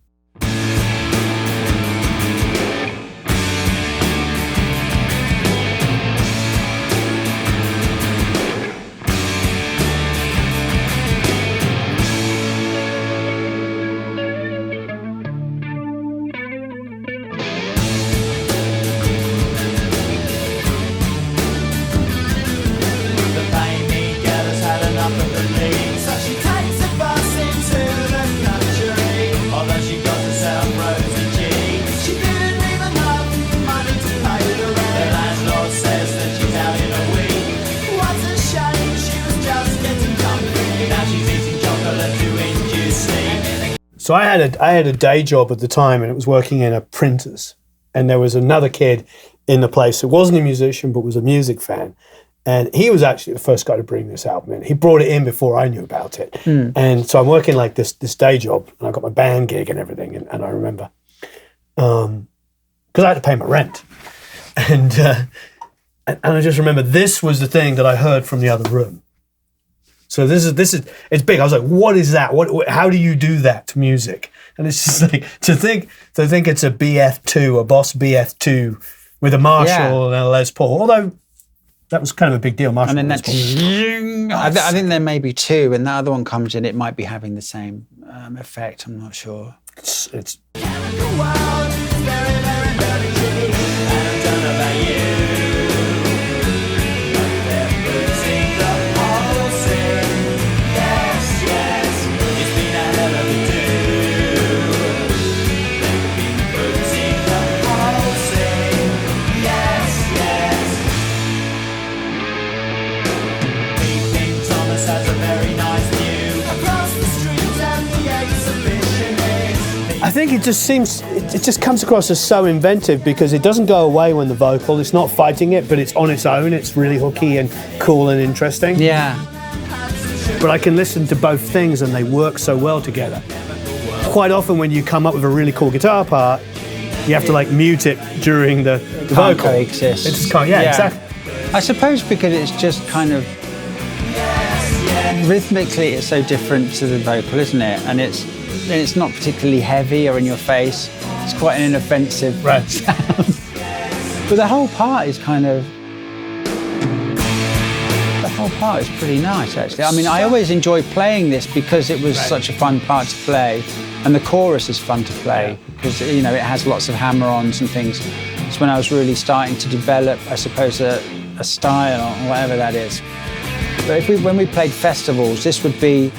So I had a day job at the time, and it was working in a printers. And there was another kid in the place who wasn't a musician but was a music fan, and he was actually the first guy to bring this album in. He brought it in before I knew about it, and so I'm working like this day job, and I got my band gig and everything, and I remember because I had to pay my rent, and I just remember this was the thing that I heard from the other room. So this is it's big. I was like, what is that? How do you do that to music? And it's just like to think it's a BF2, a Boss BF2 with a Marshall and a Les Paul. Although that was kind of a big deal. Marshall. And then I think there may be 2, and that other one comes in. It might be having the same effect. I'm not sure. It's I think it just comes across as so inventive because it doesn't go away when the vocal, it's not fighting it, but it's on its own. It's really hooky and cool and interesting. Yeah. But I can listen to both things and they work so well together. Quite often when you come up with a really cool guitar part, you have to like mute it during the vocal. Coexist. It just can't, exactly. I suppose because it's just kind of rhythmically it's so different to the vocal, isn't it? And it's not particularly heavy or in your face. It's quite an inoffensive sound. But the whole part is pretty nice, actually. I mean, I always enjoy playing this because it was such a fun part to play, and the chorus is fun to play because it has lots of hammer-ons and things. It's when I was really starting to develop, I suppose, a style or whatever that is. But when we played festivals, this would be.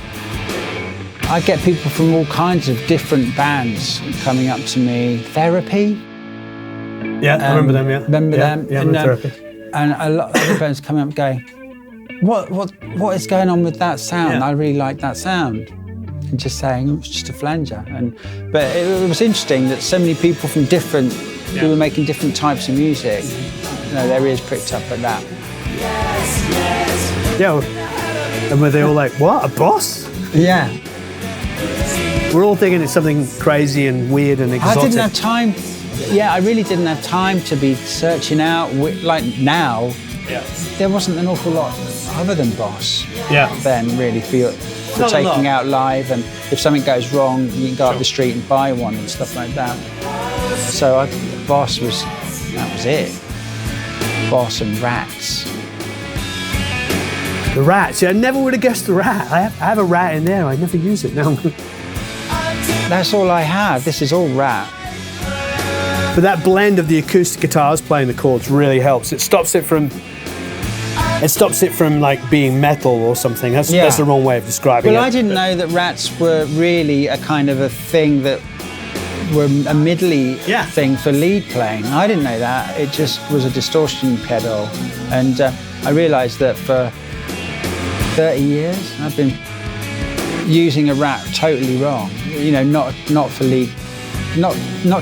I get people from all kinds of different bands coming up to me. Therapy. Yeah, I remember them. Yeah, remember them. Yeah, and, Therapy. And a lot of other bands coming up going, what is going on with that sound? Yeah. I really like that sound. And just saying it was just a flanger. But it was interesting that so many people from who were making different types of music, their ears pricked up at that. Yeah, and were they all like, what, a Boss? Yeah. We're all thinking it's something crazy and weird and exotic. I didn't have time. Yeah, I really didn't have time to be searching out. Like now, there wasn't an awful lot other than Boss. Yeah. Then really for taking out live, and if something goes wrong, you can go up the street and buy one and stuff like that. So Boss was it. Boss and Rats. The Rats. Yeah, I never would have guessed the Rat. I have a Rat in there. I never use it now. That's all I have. This is all Rat. But that blend of the acoustic guitars playing the chords really helps. It stops it from It stops it from like being metal or something. That's the wrong way of describing it. Well, I didn't know that Rats were really a kind of a thing that were a middly thing for lead playing. I didn't know that. It just was a distortion pedal. And I realised that for 30 years I've been using a Rat totally wrong. You know, not for lead, not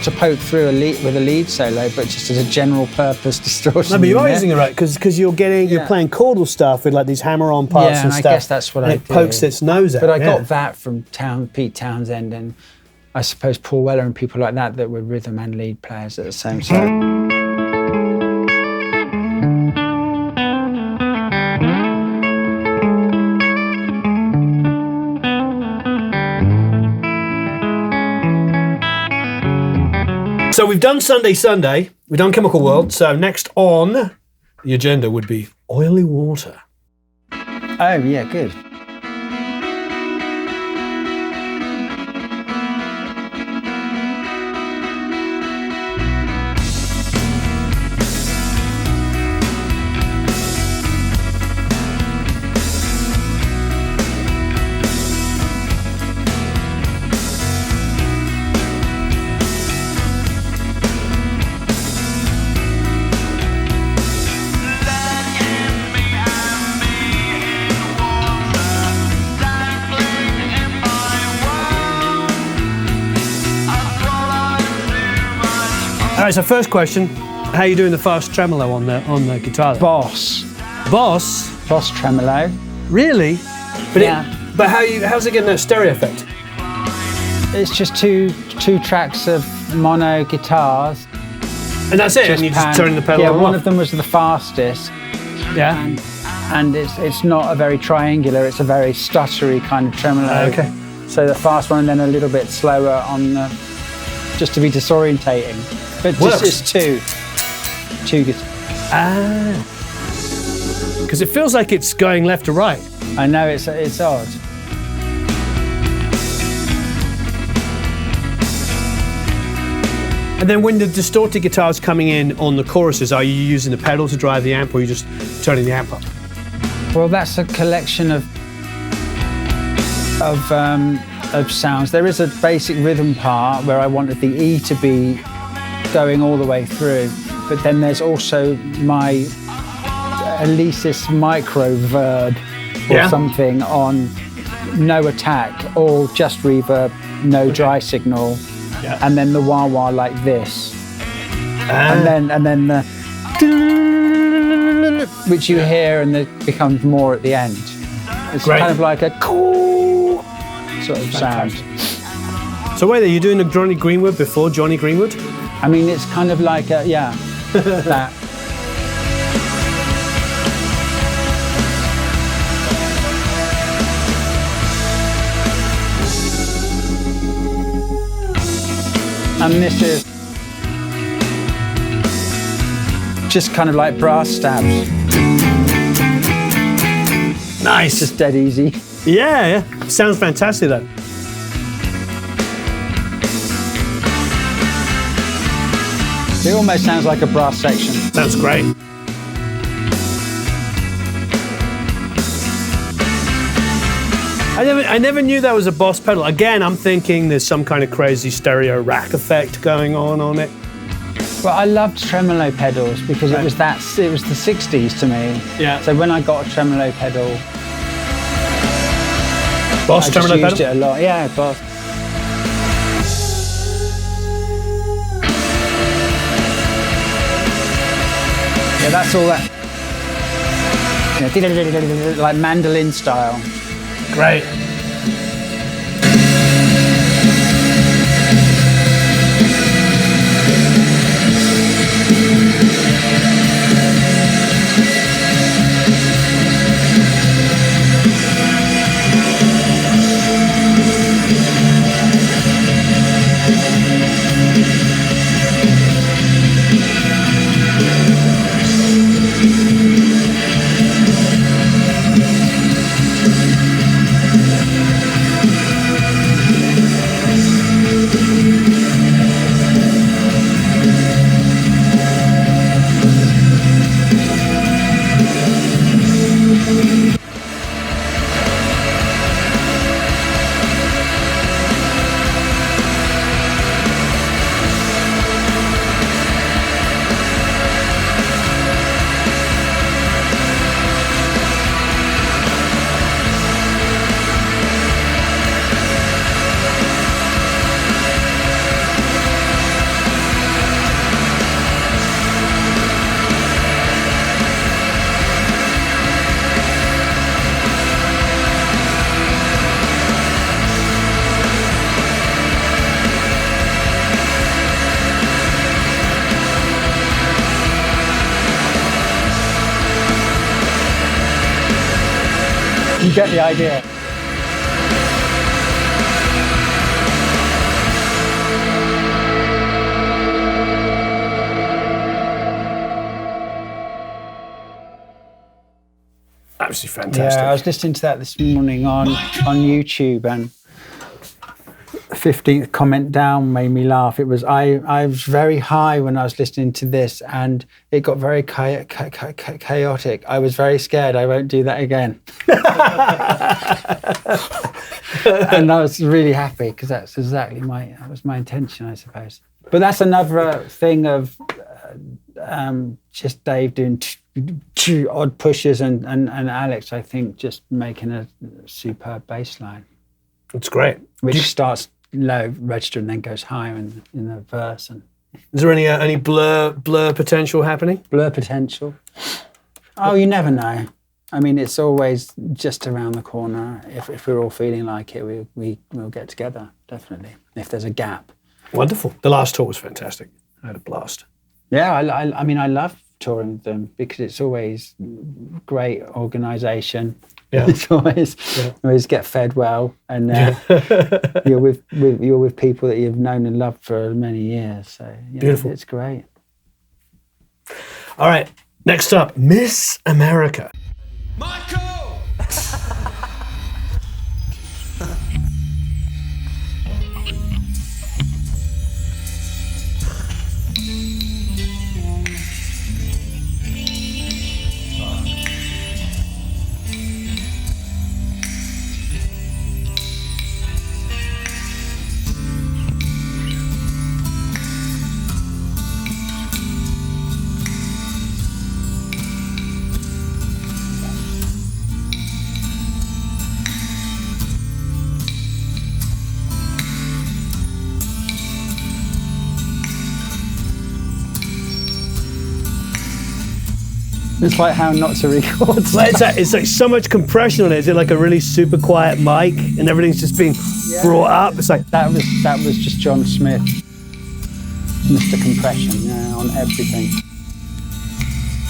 to poke through with a lead solo, but just as a general purpose distortion. No, but you are using it right because you're playing chordal stuff with like these hammer-on parts and stuff. I guess that's what I do. It pokes its nose out. But I got that from Pete Townsend and I suppose Paul Weller and people like that were rhythm and lead players at the same time. So we've done Sunday, we've done Chemical World, so next on the agenda would be Oily Water. Oh, yeah, good. All right, so first question, how are you doing the fast tremolo on the guitar there? Boss tremolo. Really? But yeah. But how's it getting that stereo effect? It's just two tracks of mono guitars. And that's it, and you're just turning the pedal on? Yeah, one of them was the fastest. Yeah. And it's not a very triangular, it's a very stuttery kind of tremolo. Okay. So the fast one and then a little bit slower on the, just to be disorientating. But just it's two guitars. Ah. Because it feels like it's going left to right. I know, it's odd. And then when the distorted guitar's coming in on the choruses, are you using the pedal to drive the amp or are you just turning the amp up? Well, that's a collection of sounds. There is a basic rhythm part where I wanted the E to be going all the way through, but then there's also my Alesis micro verb or something on no attack or just reverb, no dry signal, and then the wah wah like this, and then the which you hear and it becomes more at the end. It's kind of like a cool sort of sound. So wait, are you doing the Johnny Greenwood before Johnny Greenwood? I mean, it's kind of like that. And this is just kind of like brass stabs. Nice. Just dead easy. Yeah. Sounds fantastic, though. It almost sounds like a brass section. Sounds great. I never knew that was a Boss pedal. Again, I'm thinking there's some kind of crazy stereo rack effect going on it. Well, I loved tremolo pedals because it was the 60s to me. Yeah. So when I got a tremolo pedal, Boss tremolo pedal? I used it a lot. Yeah, Boss. Yeah, that's all that. Like mandolin style. Great. You get the idea. Absolutely fantastic. Yeah, I was listening to that this morning on YouTube, and the 15th comment down made me laugh. It was I was very high when I was listening to this, and it got very chaotic. I was very scared. I won't do that again. And I was really happy because that was my intention, I suppose. But that's another thing of just Dave doing two odd pushes and Alex, I think, just making a superb bass line. It's great. Which starts low register and then goes higher in the verse. And is there any blur potential happening? Blur potential? Oh, you never know. I mean, it's always just around the corner. If we're all feeling like it, we'll get together, definitely, if there's a gap. Wonderful. The last tour was fantastic. I had a blast. Yeah, I mean, I love touring with them because it's always great organisation. Yeah. It's always get fed well, and you're with people that you've known and loved for many years. So beautiful. It's great. All right, next up, Miss America. Michael! It's like how not to record. It's like so much compression on it. Is it like a really super quiet mic and everything's just being brought up? It's like that was just John Smith, Mr. Compression, on everything.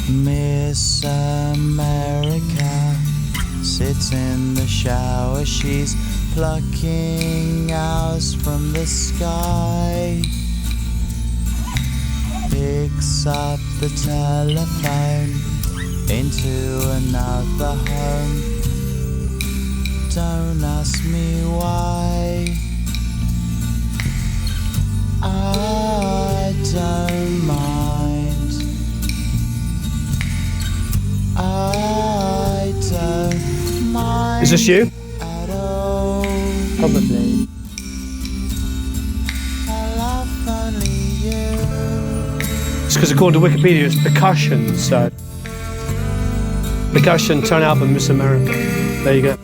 Miss America sits in the shower. She's plucking hours from the sky. Picks up the telephone into another home. Don't ask me why. I don't mind. I don't mind. Is this you? At all. Probably. I love only you. It's because according to Wikipedia, it's percussion. So percussion, tone album, Miss America. There you go.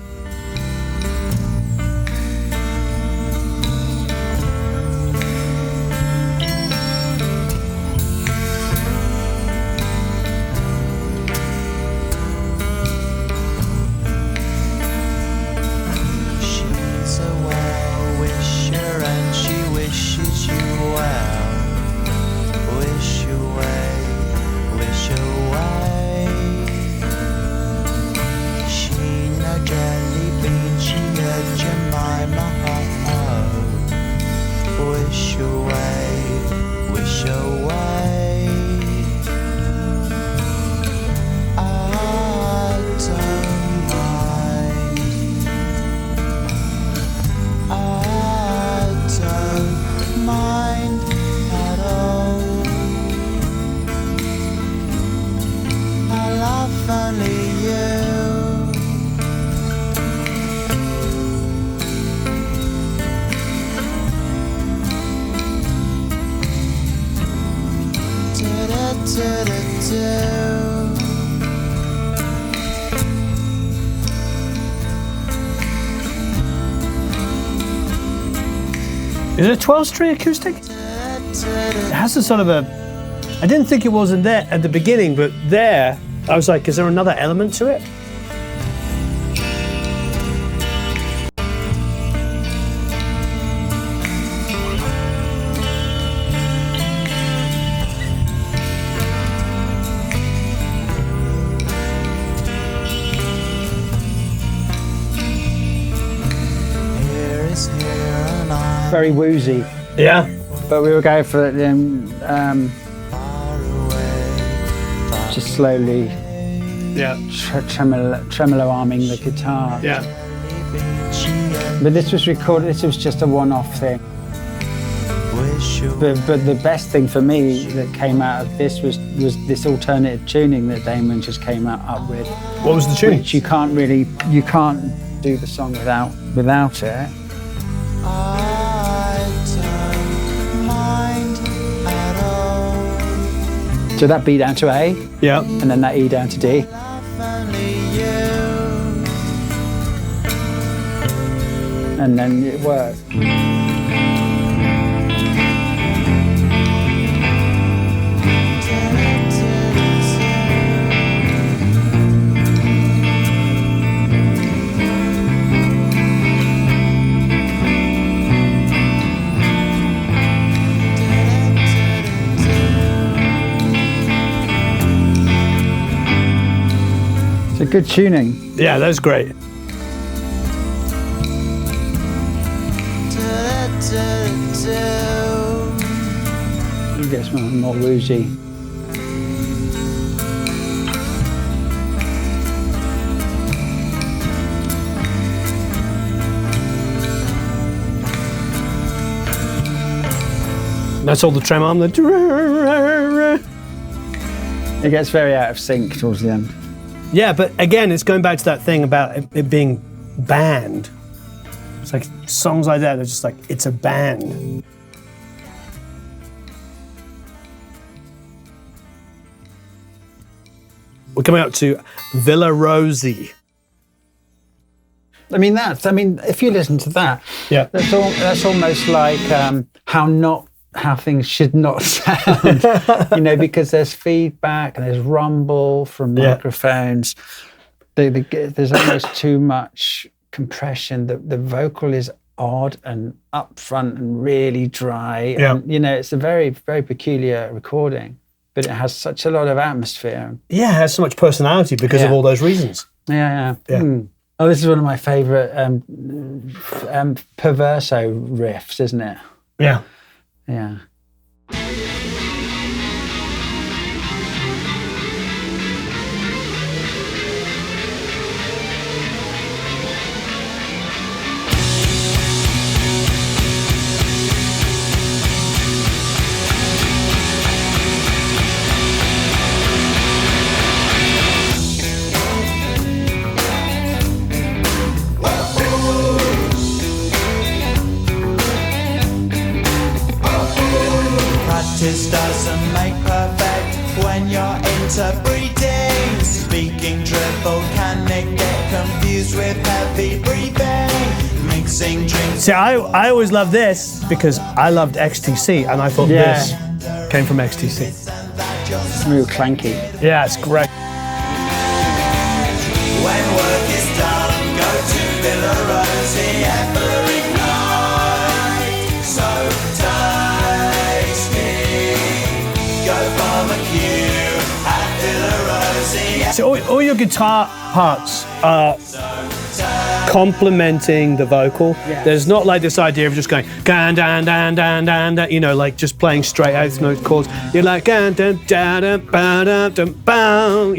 She's a well-wisher and she wishes you well. Wish away, wish away. She no jelly bean, she a Jemima, ho-ho. Wish away, wish away. I don't mind. I don't mind at all. I love only you. Do-do-do-do-do. Is it a 12-string acoustic? It has a sort of a. I didn't think it wasn't there at the beginning, but there, I was like, is there another element to it? very woozy. Yeah. But we were going for it just slowly tremolo arming the guitar. Yeah. But this was recorded, this was just a one-off thing. But the best thing for me that came out of this was this alternative tuning that Damon just came up with. What was the tune? Which you can't do the song without it. So that B down to A, yeah, and then that E down to D. And then it worked. It's a good tuning. Yeah, that's great. It gets more woozy. That's all the trem arm. It gets very out of sync towards the end. Yeah, but again, it's going back to that thing about it being band. It's like songs like that, they're just like, it's a band. We're coming up to Villa Rosie. I mean, if you listen to that, yeah, that's almost like how things should not sound, because there's feedback and there's rumble from microphones. There's almost too much compression. The vocal is odd and upfront and really dry. Yeah. And, it's a very, very peculiar recording, but it has such a lot of atmosphere. Yeah, it has so much personality because of all those reasons. Yeah. Oh, this is one of my favourite perverso riffs, isn't it? Yeah. Yeah. Practice doesn't make perfect when you're interbreeding. Speaking dribble, can it get confused with heavy breathing? Mixing drinks. See, I always loved this because I loved XTC and I thought this came from XTC. Real clanky. Yeah, it's great. When work is done, go to Villa Rosie every night. So so all your guitar parts are complementing the vocal. Yeah. There's not like this idea of just going dan dan dan dan dan, like just playing straight eighth note chords. You're like dan dan dan ba da dum ba,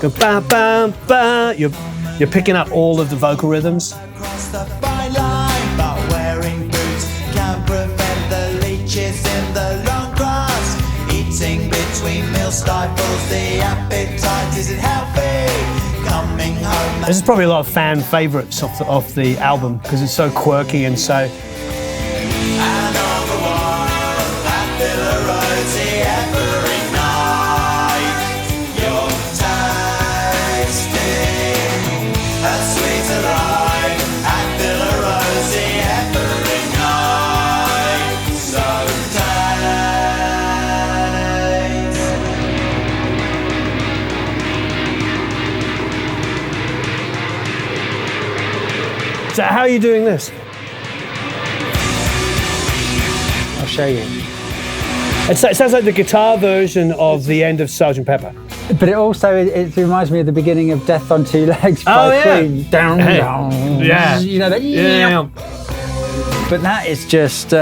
go ba ba ba. You're picking up all of the vocal rhythms. Across the fine line, but wearing boots can prevent the leeches in the long grass. Eating between meal stifles the appetite isn't healthy. Coming home. This is probably a lot of fan favourites of the album because it's so quirky and so. And all the while at Villa Rosie every night, you're tasting a sweeter life at Villa Rosie every night. So So how are you doing this? I'll show you. It sounds like the guitar version of the end of Sgt. Pepper. But it also it reminds me of the beginning of Death on Two Legs by Queen. Down, down. Yeah. That. Yeah. But that is just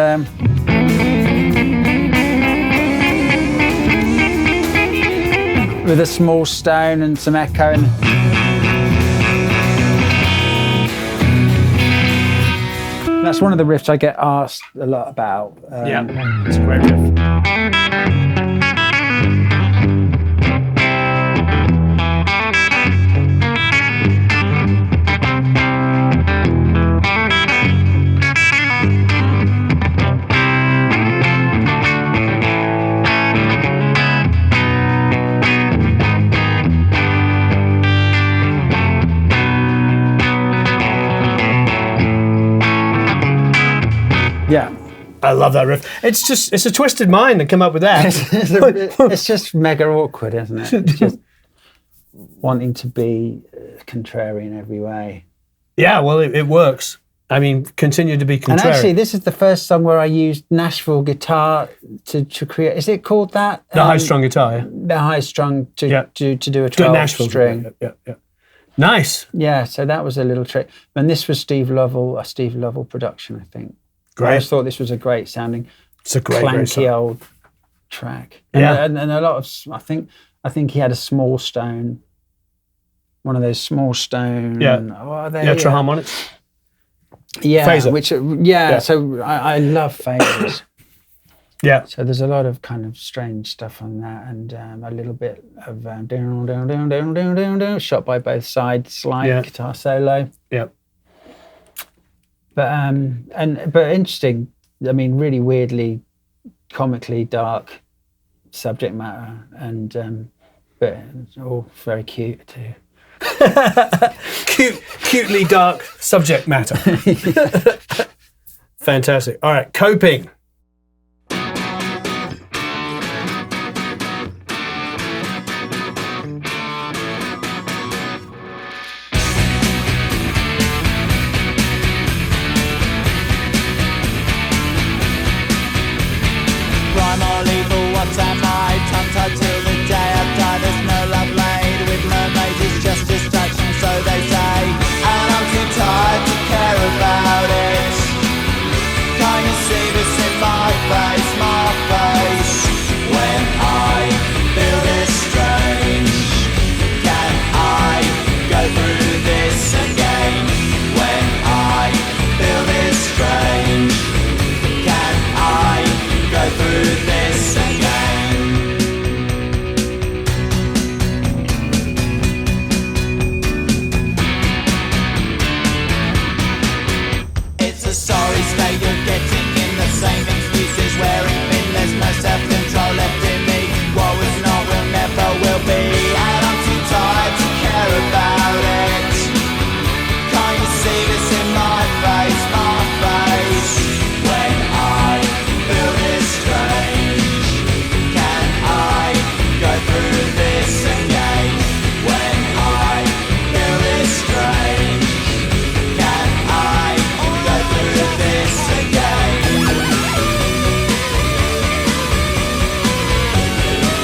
with a small stone and some echo. That's one of the riffs I get asked a lot about. Yeah, it's a great riff. Yeah. I love that riff. It's a twisted mind that came up with that. It's just mega awkward, isn't it? It's just wanting to be contrary in every way. Yeah, well, it works. I mean, continue to be contrary. And actually, this is the first song where I used Nashville guitar to create. Is it called that? The high-strung guitar, yeah. The high-strung to do a Good 12 Nashville string. Yeah. Nice. Yeah, so that was a little trick. And this was a Steve Lovell production, I think. Great. I just thought this was a great sounding, It's a great clanky old track. And, Yeah. and a lot of, I think he had a small stone, one of those small stone. Yeah. What are they? Tetraharmonics. Yeah, Phaser. So I love phases. Yeah. So there's a lot of kind of strange stuff on that, and a little bit of down, shot by both sides, slide guitar solo. Yeah. But interesting. I mean, really weirdly, comically dark subject matter, and but it's all very cute too. Cutely dark subject matter. Fantastic. All right, coping.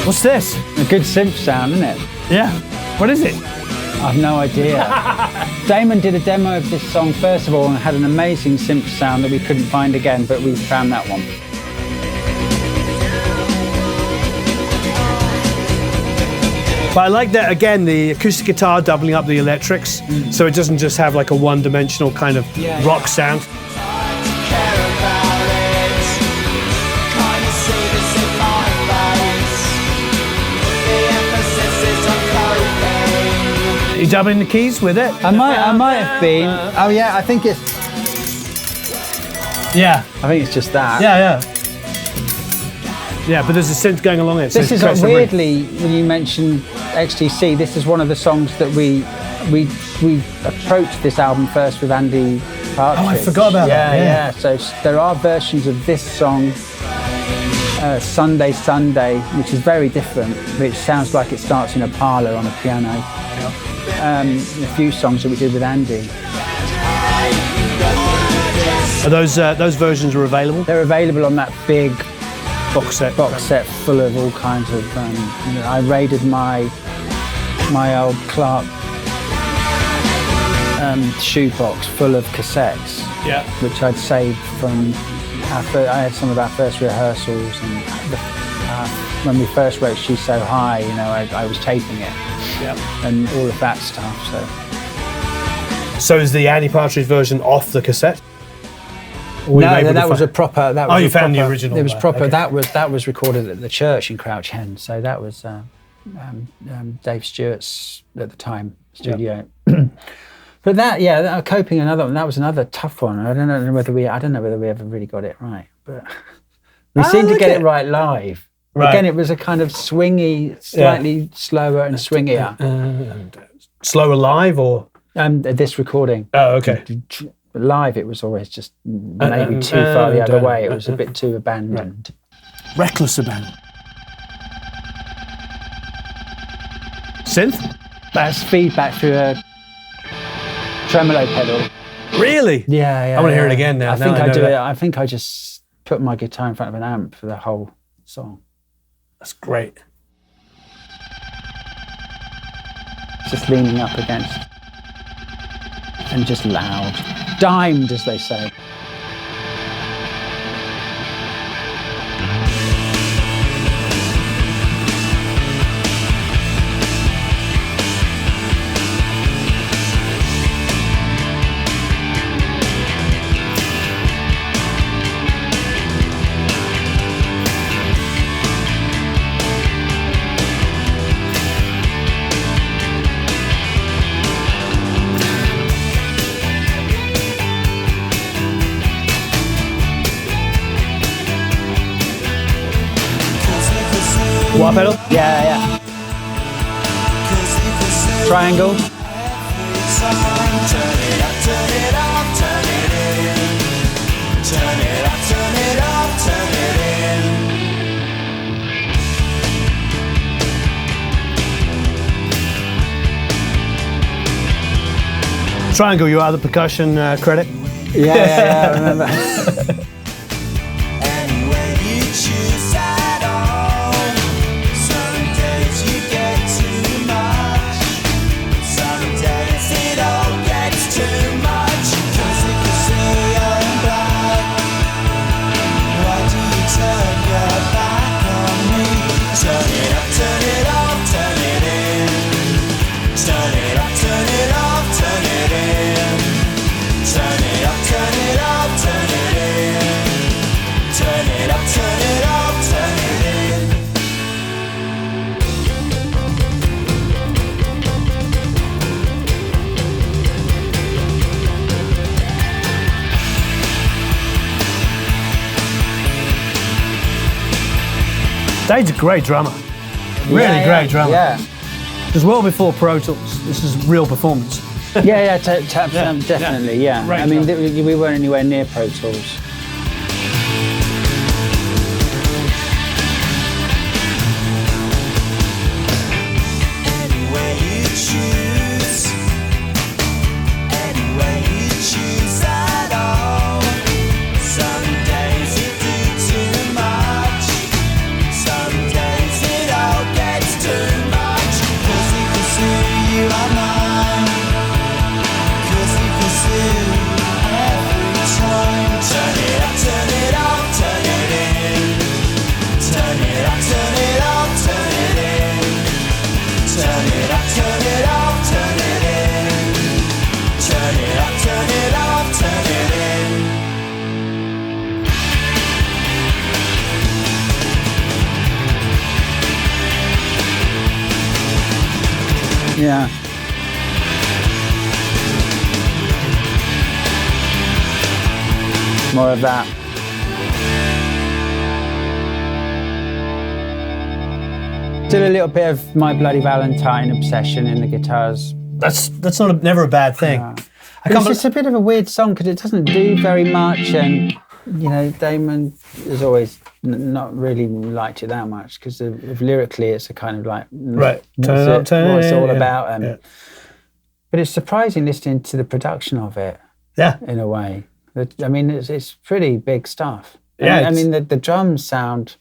What's this? A good synth sound, isn't it? Yeah. What is it? I've no idea. Damon did a demo of this song first of all and had an amazing synth sound that we couldn't find again, but we found that one. But I like that, again, the acoustic guitar doubling up the electrics, so it doesn't just have like a one-dimensional kind of rock sound. You dubbing the keys with it? I might have been. Oh yeah, I think it's. Yeah. I think it's just that. Yeah. Yeah, but there's a synth going along it. So this is weirdly, when you mentioned XTC, this is one of the songs that we approached this album first with Andy Partridge. Oh, I forgot about that. Yeah. So there are versions of this song, Sunday, which is very different, which sounds like it starts in a parlour on a piano. A few songs that we did with Andy. Are those versions are available? They're available on that big box set full of all kinds of. I raided my old Clark shoebox full of cassettes. Yeah. which I'd saved from I had some of our first rehearsals, and when we first wrote She's So High, you know, I was taping it. Yeah. And all of that stuff, So is the Annie Partridge version off the cassette? No, that was a proper. That was you a found proper, the original. It was proper. Okay. That was recorded at the church in Crouch End. So that was Dave Stewart's at the time studio. Yep. But that coping, another one. That was another tough one. I don't know whether we ever really got it right, but we seemed to get it right live. Right. Again, it was a kind of swingy, slightly slower and swingier. Slower live or this recording? Oh, okay. Live, it was always just maybe too far the other way. It was a bit too abandoned. Right. Reckless abandon. Synth? That's feedback through a tremolo pedal. Really? Yeah. I want to hear it again now. I think I just put my guitar in front of an amp for the whole song. That's great. Just leaning up against and just loud. Dimed, as they say. Wah pedal? Yeah. Triangle. Triangle, you are the percussion credit? Yeah, I remember. Dave's a great drummer. Really great drummer. Yeah. It was well before Pro Tools. This is real performance. Definitely, yeah. Right, I mean, we weren't anywhere near Pro Tools. Yeah. More of that. Still a little bit of My Bloody Valentine obsession in the guitars. That's never a bad thing. It's a bit of a weird song because it doesn't do very much, and you know, Damon has always not really liked it that much because of lyrically it's a kind of like right. What's it all about? But it's surprising listening to the production of it. Yeah, in a way. I mean, it's pretty big stuff. Yeah, I mean, the drums sound.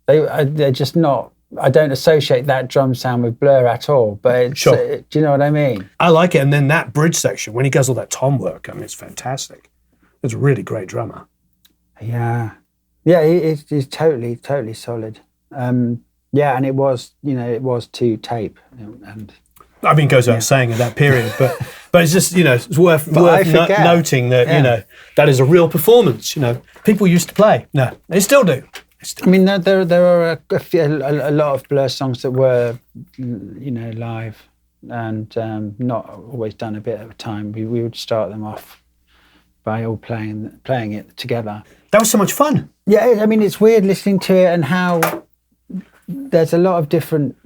They're just not. I don't associate that drum sound with Blur at all. But it's, sure. Do you know what I mean? I like it, and then that bridge section when he does all that tom work, I mean, it's fantastic. He's a really great drummer. Yeah, he's totally solid. And it was, it was to tape, and I mean, it goes without saying in that period, but it's just, it's worth noting that, that is a real performance. People used to play. No, they still do. I mean, there are a lot of Blur songs that were, live and not always done a bit at a time. We would start them off by all playing it together. That was so much fun. Yeah, I mean, it's weird listening to it and how there's a lot of different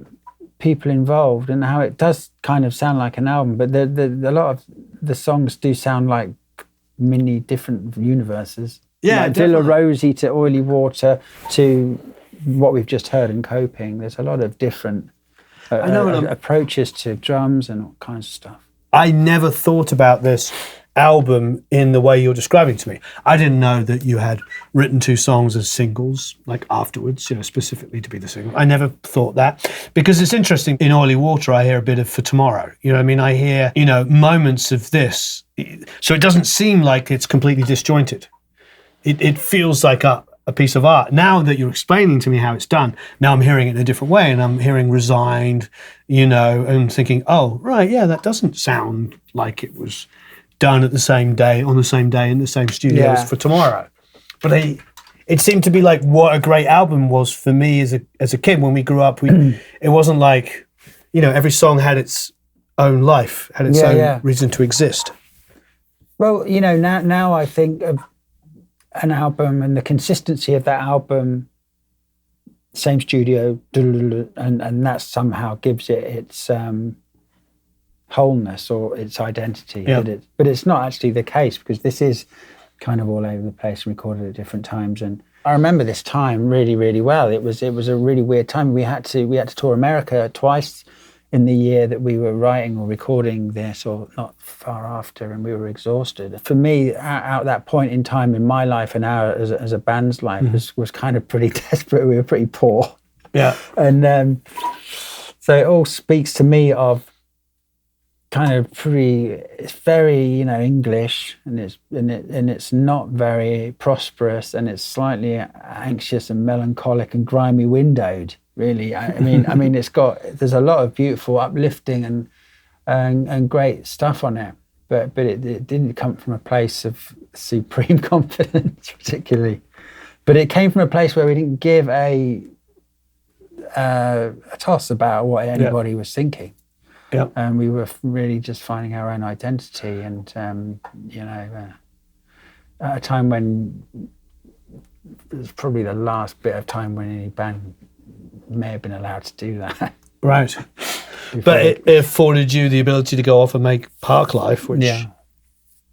people involved and how it does kind of sound like an album, but a lot of the songs do sound like mini different universes. Yeah, like Villa Rosie to Oily Water to what we've just heard in Coping. There's a lot of different approaches to drums and all kinds of stuff. I never thought about this album in the way you're describing to me. I didn't know that you had written 2 songs as singles, like afterwards, specifically to be the single. I never thought that, because it's interesting. In Oily Water, I hear a bit of For Tomorrow. I hear, moments of this. So it doesn't seem like it's completely disjointed. It feels like a piece of art. Now that you're explaining to me how it's done, now I'm hearing it in a different way, and I'm hearing Resigned, and thinking, oh, right, yeah, that doesn't sound like it was done on the same day in the same studio as For Tomorrow. But it seemed to be like what a great album was for me as a kid. When we grew up, it wasn't like, every song had its own life, had its own reason to exist. Well, now I think of an album and the consistency of that album, same studio, and that somehow gives it its wholeness or its identity. But it's not actually the case, because this is kind of all over the place, recorded at different times. And I remember this time really, really well. It was a really weird time. We had to tour America twice in the year that we were writing or recording this, or not far after, and we were exhausted. For me, at that point in time in my life and as a band's life was kind of pretty desperate. We were pretty poor. Yeah. And so it all speaks to me of kind of it's very English, and it's not very prosperous, and it's slightly anxious and melancholic and grimy windowed, really. I mean there's a lot of beautiful uplifting and great stuff on it, but it didn't come from a place of supreme confidence particularly, but it came from a place where we didn't give a toss about what anybody was thinking. Yeah. And we were really just finding our own identity, and at a time when it was probably the last bit of time when any band may have been allowed to do that. Right. But it afforded you the ability to go off and make Parklife, which... Yeah.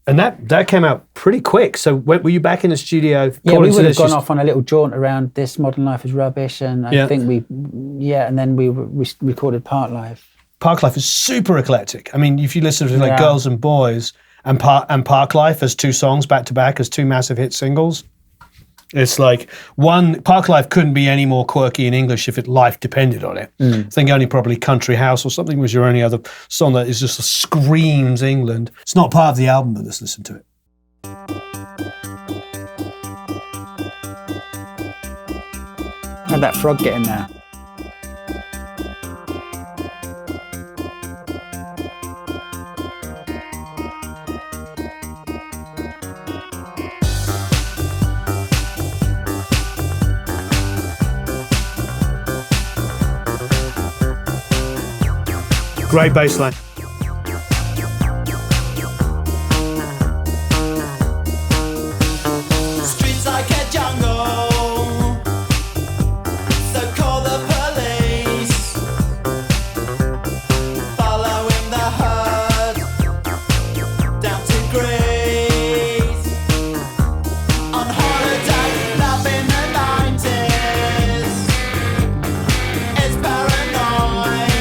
And that came out pretty quick. So were you back in the studio? Yeah, we would have gone off on a little jaunt around this, Modern Life is Rubbish, and I think and then we recorded Parklife. Parklife is super eclectic. I mean, if you listen to Girls and Boys and Parklife as 2 songs back to back as 2 massive hit singles, it's like Parklife couldn't be any more quirky in English if life depended on it. I think only probably Country House or something was your only other song that is just screams England. It's not part of the album, but let's listen to it. How'd that frog get in there? Great bass line. Streets like a jungle, so call the police. Following the herd down to Greece. On holiday, love in the 90s. It's paranoid.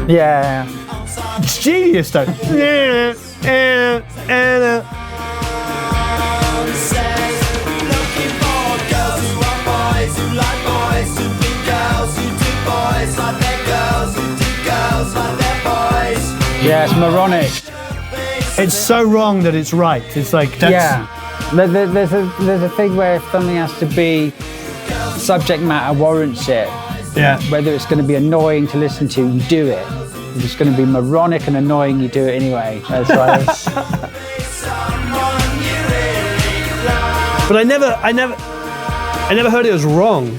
Yeah. It's genius, though. Yeah, it's moronic. It's so wrong that it's right. It's like that's, Yeah. There's a thing where if something has to be subject matter warrants it. yeah. Whether it's going to be annoying to listen to, you do it. If it's going to be moronic and annoying, you do it anyway. That's why it's... But I never heard it was wrong.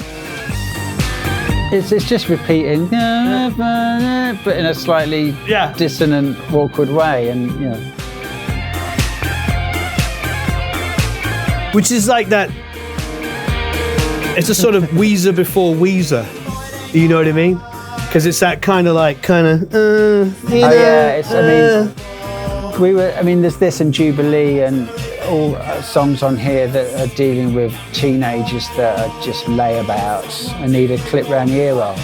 It's just repeating, but in a slightly Yeah. dissonant, awkward way, and you know. Which is like that. It's a sort of Weezer before Weezer. You know what I mean? Because it's that kind of. Yeah, there's this and Jubilee and all songs on here that are dealing with teenagers that are just layabouts and need a clip round the ear roll.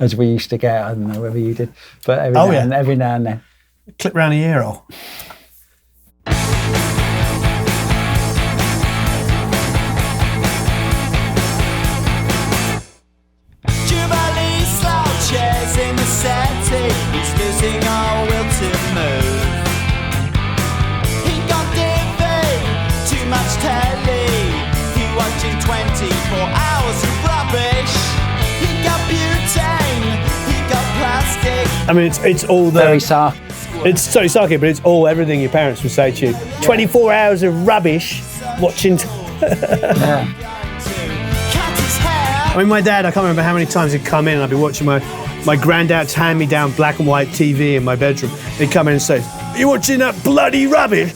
As we used to get, I don't know whether you did, but every now and then. Clip round the ear roll. Jubilee slouches in the setting. He's losing all will to move. He got divvy, too much telly. He watching 24 hours of rubbish. He got butane, he got plastic. I mean, it's all the. Very soft. It's so sarky, but it's all everything your parents would say to you. 24 hours of rubbish watching. Yeah. Cut his hair. I mean, my dad, I can't remember how many times he'd come in and I'd be watching my granddad's hand-me-down black and white TV in my bedroom. He'd come in and say, "Are you watching that bloody rubbish?"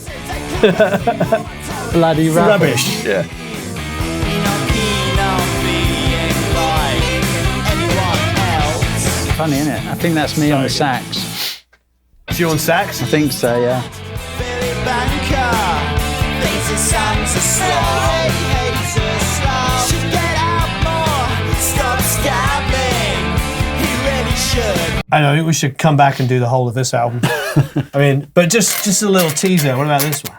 Bloody rubbish. Yeah. Funny, isn't it? I think that's me on the sax. Is you on sax? I think so, yeah. Billy Banker thinks his songs are slow. Hates her slow. Should get out more. Stop scamming. He really should. I know, I think we should come back and do the whole of this album. I mean, but just a little teaser. What about this one?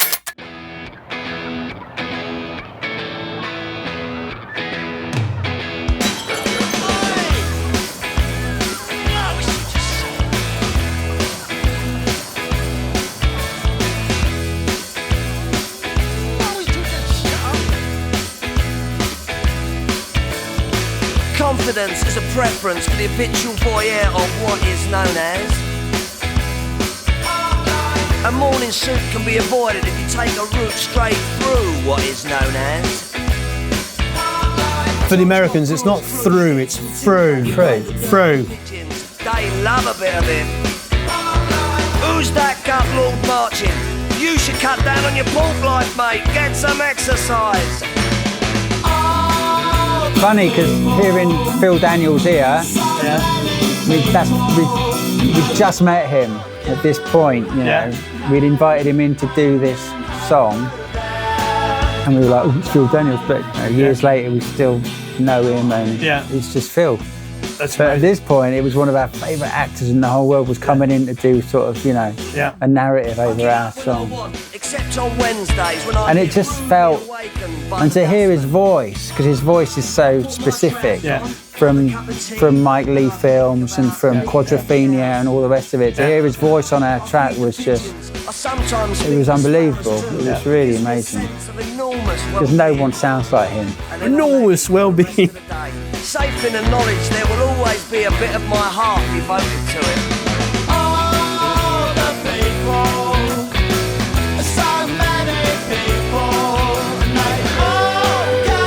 Confidence is a preference for the habitual voyeur of what is known as. A morning suit can be avoided if you take a route straight through what is known as. For the Americans, it's not through, it's through. Through. They love a bit of it. Who's that gut lord marching? You should cut down on your pork life, mate. Get some exercise. Funny, because hearing Phil Daniels here, we just met him at this point. You know, we'd invited him in to do this song, and we were like, "Oh, it's Phil Daniels." But years later, we still know him, and it's just Phil. But at this point, it was one of our favourite actors in the whole world was coming in to do sort of, a narrative over our song. Except on Wednesdays when I And it just felt, and to hear his voice, because his voice is so specific from Mike Leigh films and from Quadrophenia and all the rest of it, to hear his voice on our track was just, it was unbelievable. It was really amazing. Because no one sounds like him. Enormous well-being. Safe in the knowledge there will always be a bit of my heart devoted to it. All the people, so many people, they all go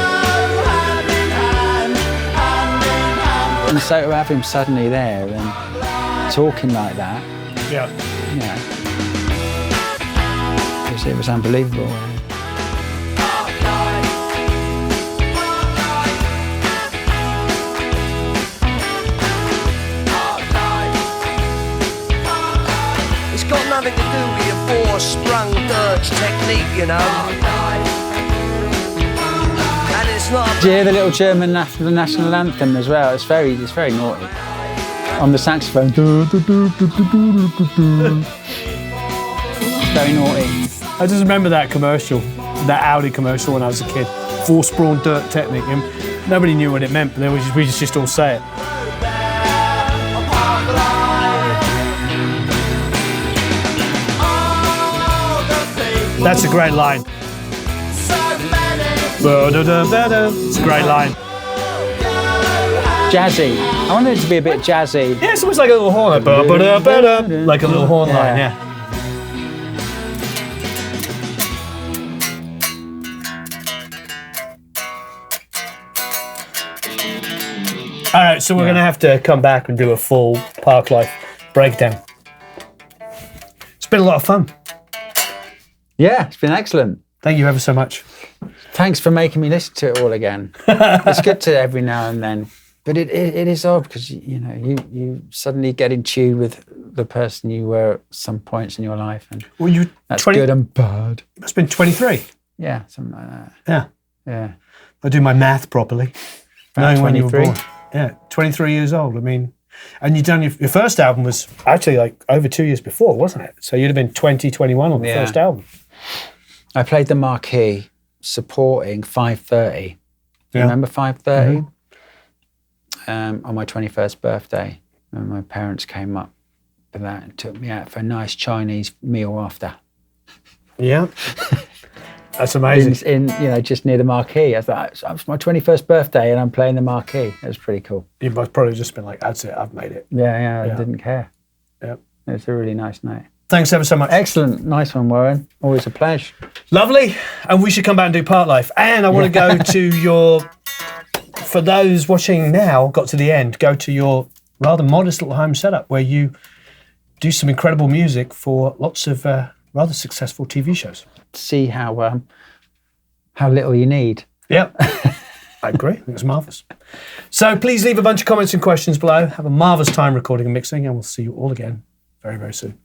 hand in hand, hand in hand. And so to have him suddenly there and talking like that, it was unbelievable. Got nothing to do with your four-sprung dirge technique, you know. And it's not. Do you hear the little German national anthem as well? It's very naughty. On the saxophone. It's very naughty. I just remember that commercial, that Audi commercial when I was a kid. Four-sprung dirt technique. And nobody knew what it meant, but then we just all say it. That's a great line. It's a great line. Jazzy. I wanted it to be a bit jazzy. Yeah, it's almost like a little horn. Like a little horn line, yeah. All right, so we're going to have to come back and do a full Parklife breakdown. It's been a lot of fun. Yeah, it's been excellent. Thank you ever so much. Thanks for making me listen to it all again. It's good to every now and then. But it is odd because, you suddenly get in tune with the person you were at some points in your life. And that's good and bad. You must have been 23. Yeah, something like that. Yeah. Yeah. I do my math properly. About Knowing when you were 23. born. Yeah, 23 years old. I mean, and you'd done your first album was actually like over 2 years before, wasn't it? So you'd have been 20, 21 on the first album. I played the marquee supporting 5:30. Yeah. Remember 5:30? On my 21st birthday. And my parents came up for that and took me out for a nice Chinese meal after. Yeah. That's amazing. In just near the marquee. I was like, it's my 21st birthday and I'm playing the marquee. It was pretty cool. You must probably just been like, that's it, I've made it. Yeah, I didn't care. Yeah. It was a really nice night. Thanks ever so much. Excellent. Nice one, Warren. Always a pleasure. Lovely. And we should come back and do Parklife. And I want to go to for those watching now, got to the end, go to your rather modest little home setup where you do some incredible music for lots of rather successful TV shows. See how little you need. Yep. I agree. I think it's marvellous. So please leave a bunch of comments and questions below. Have a marvellous time recording and mixing, and we'll see you all again very, very soon.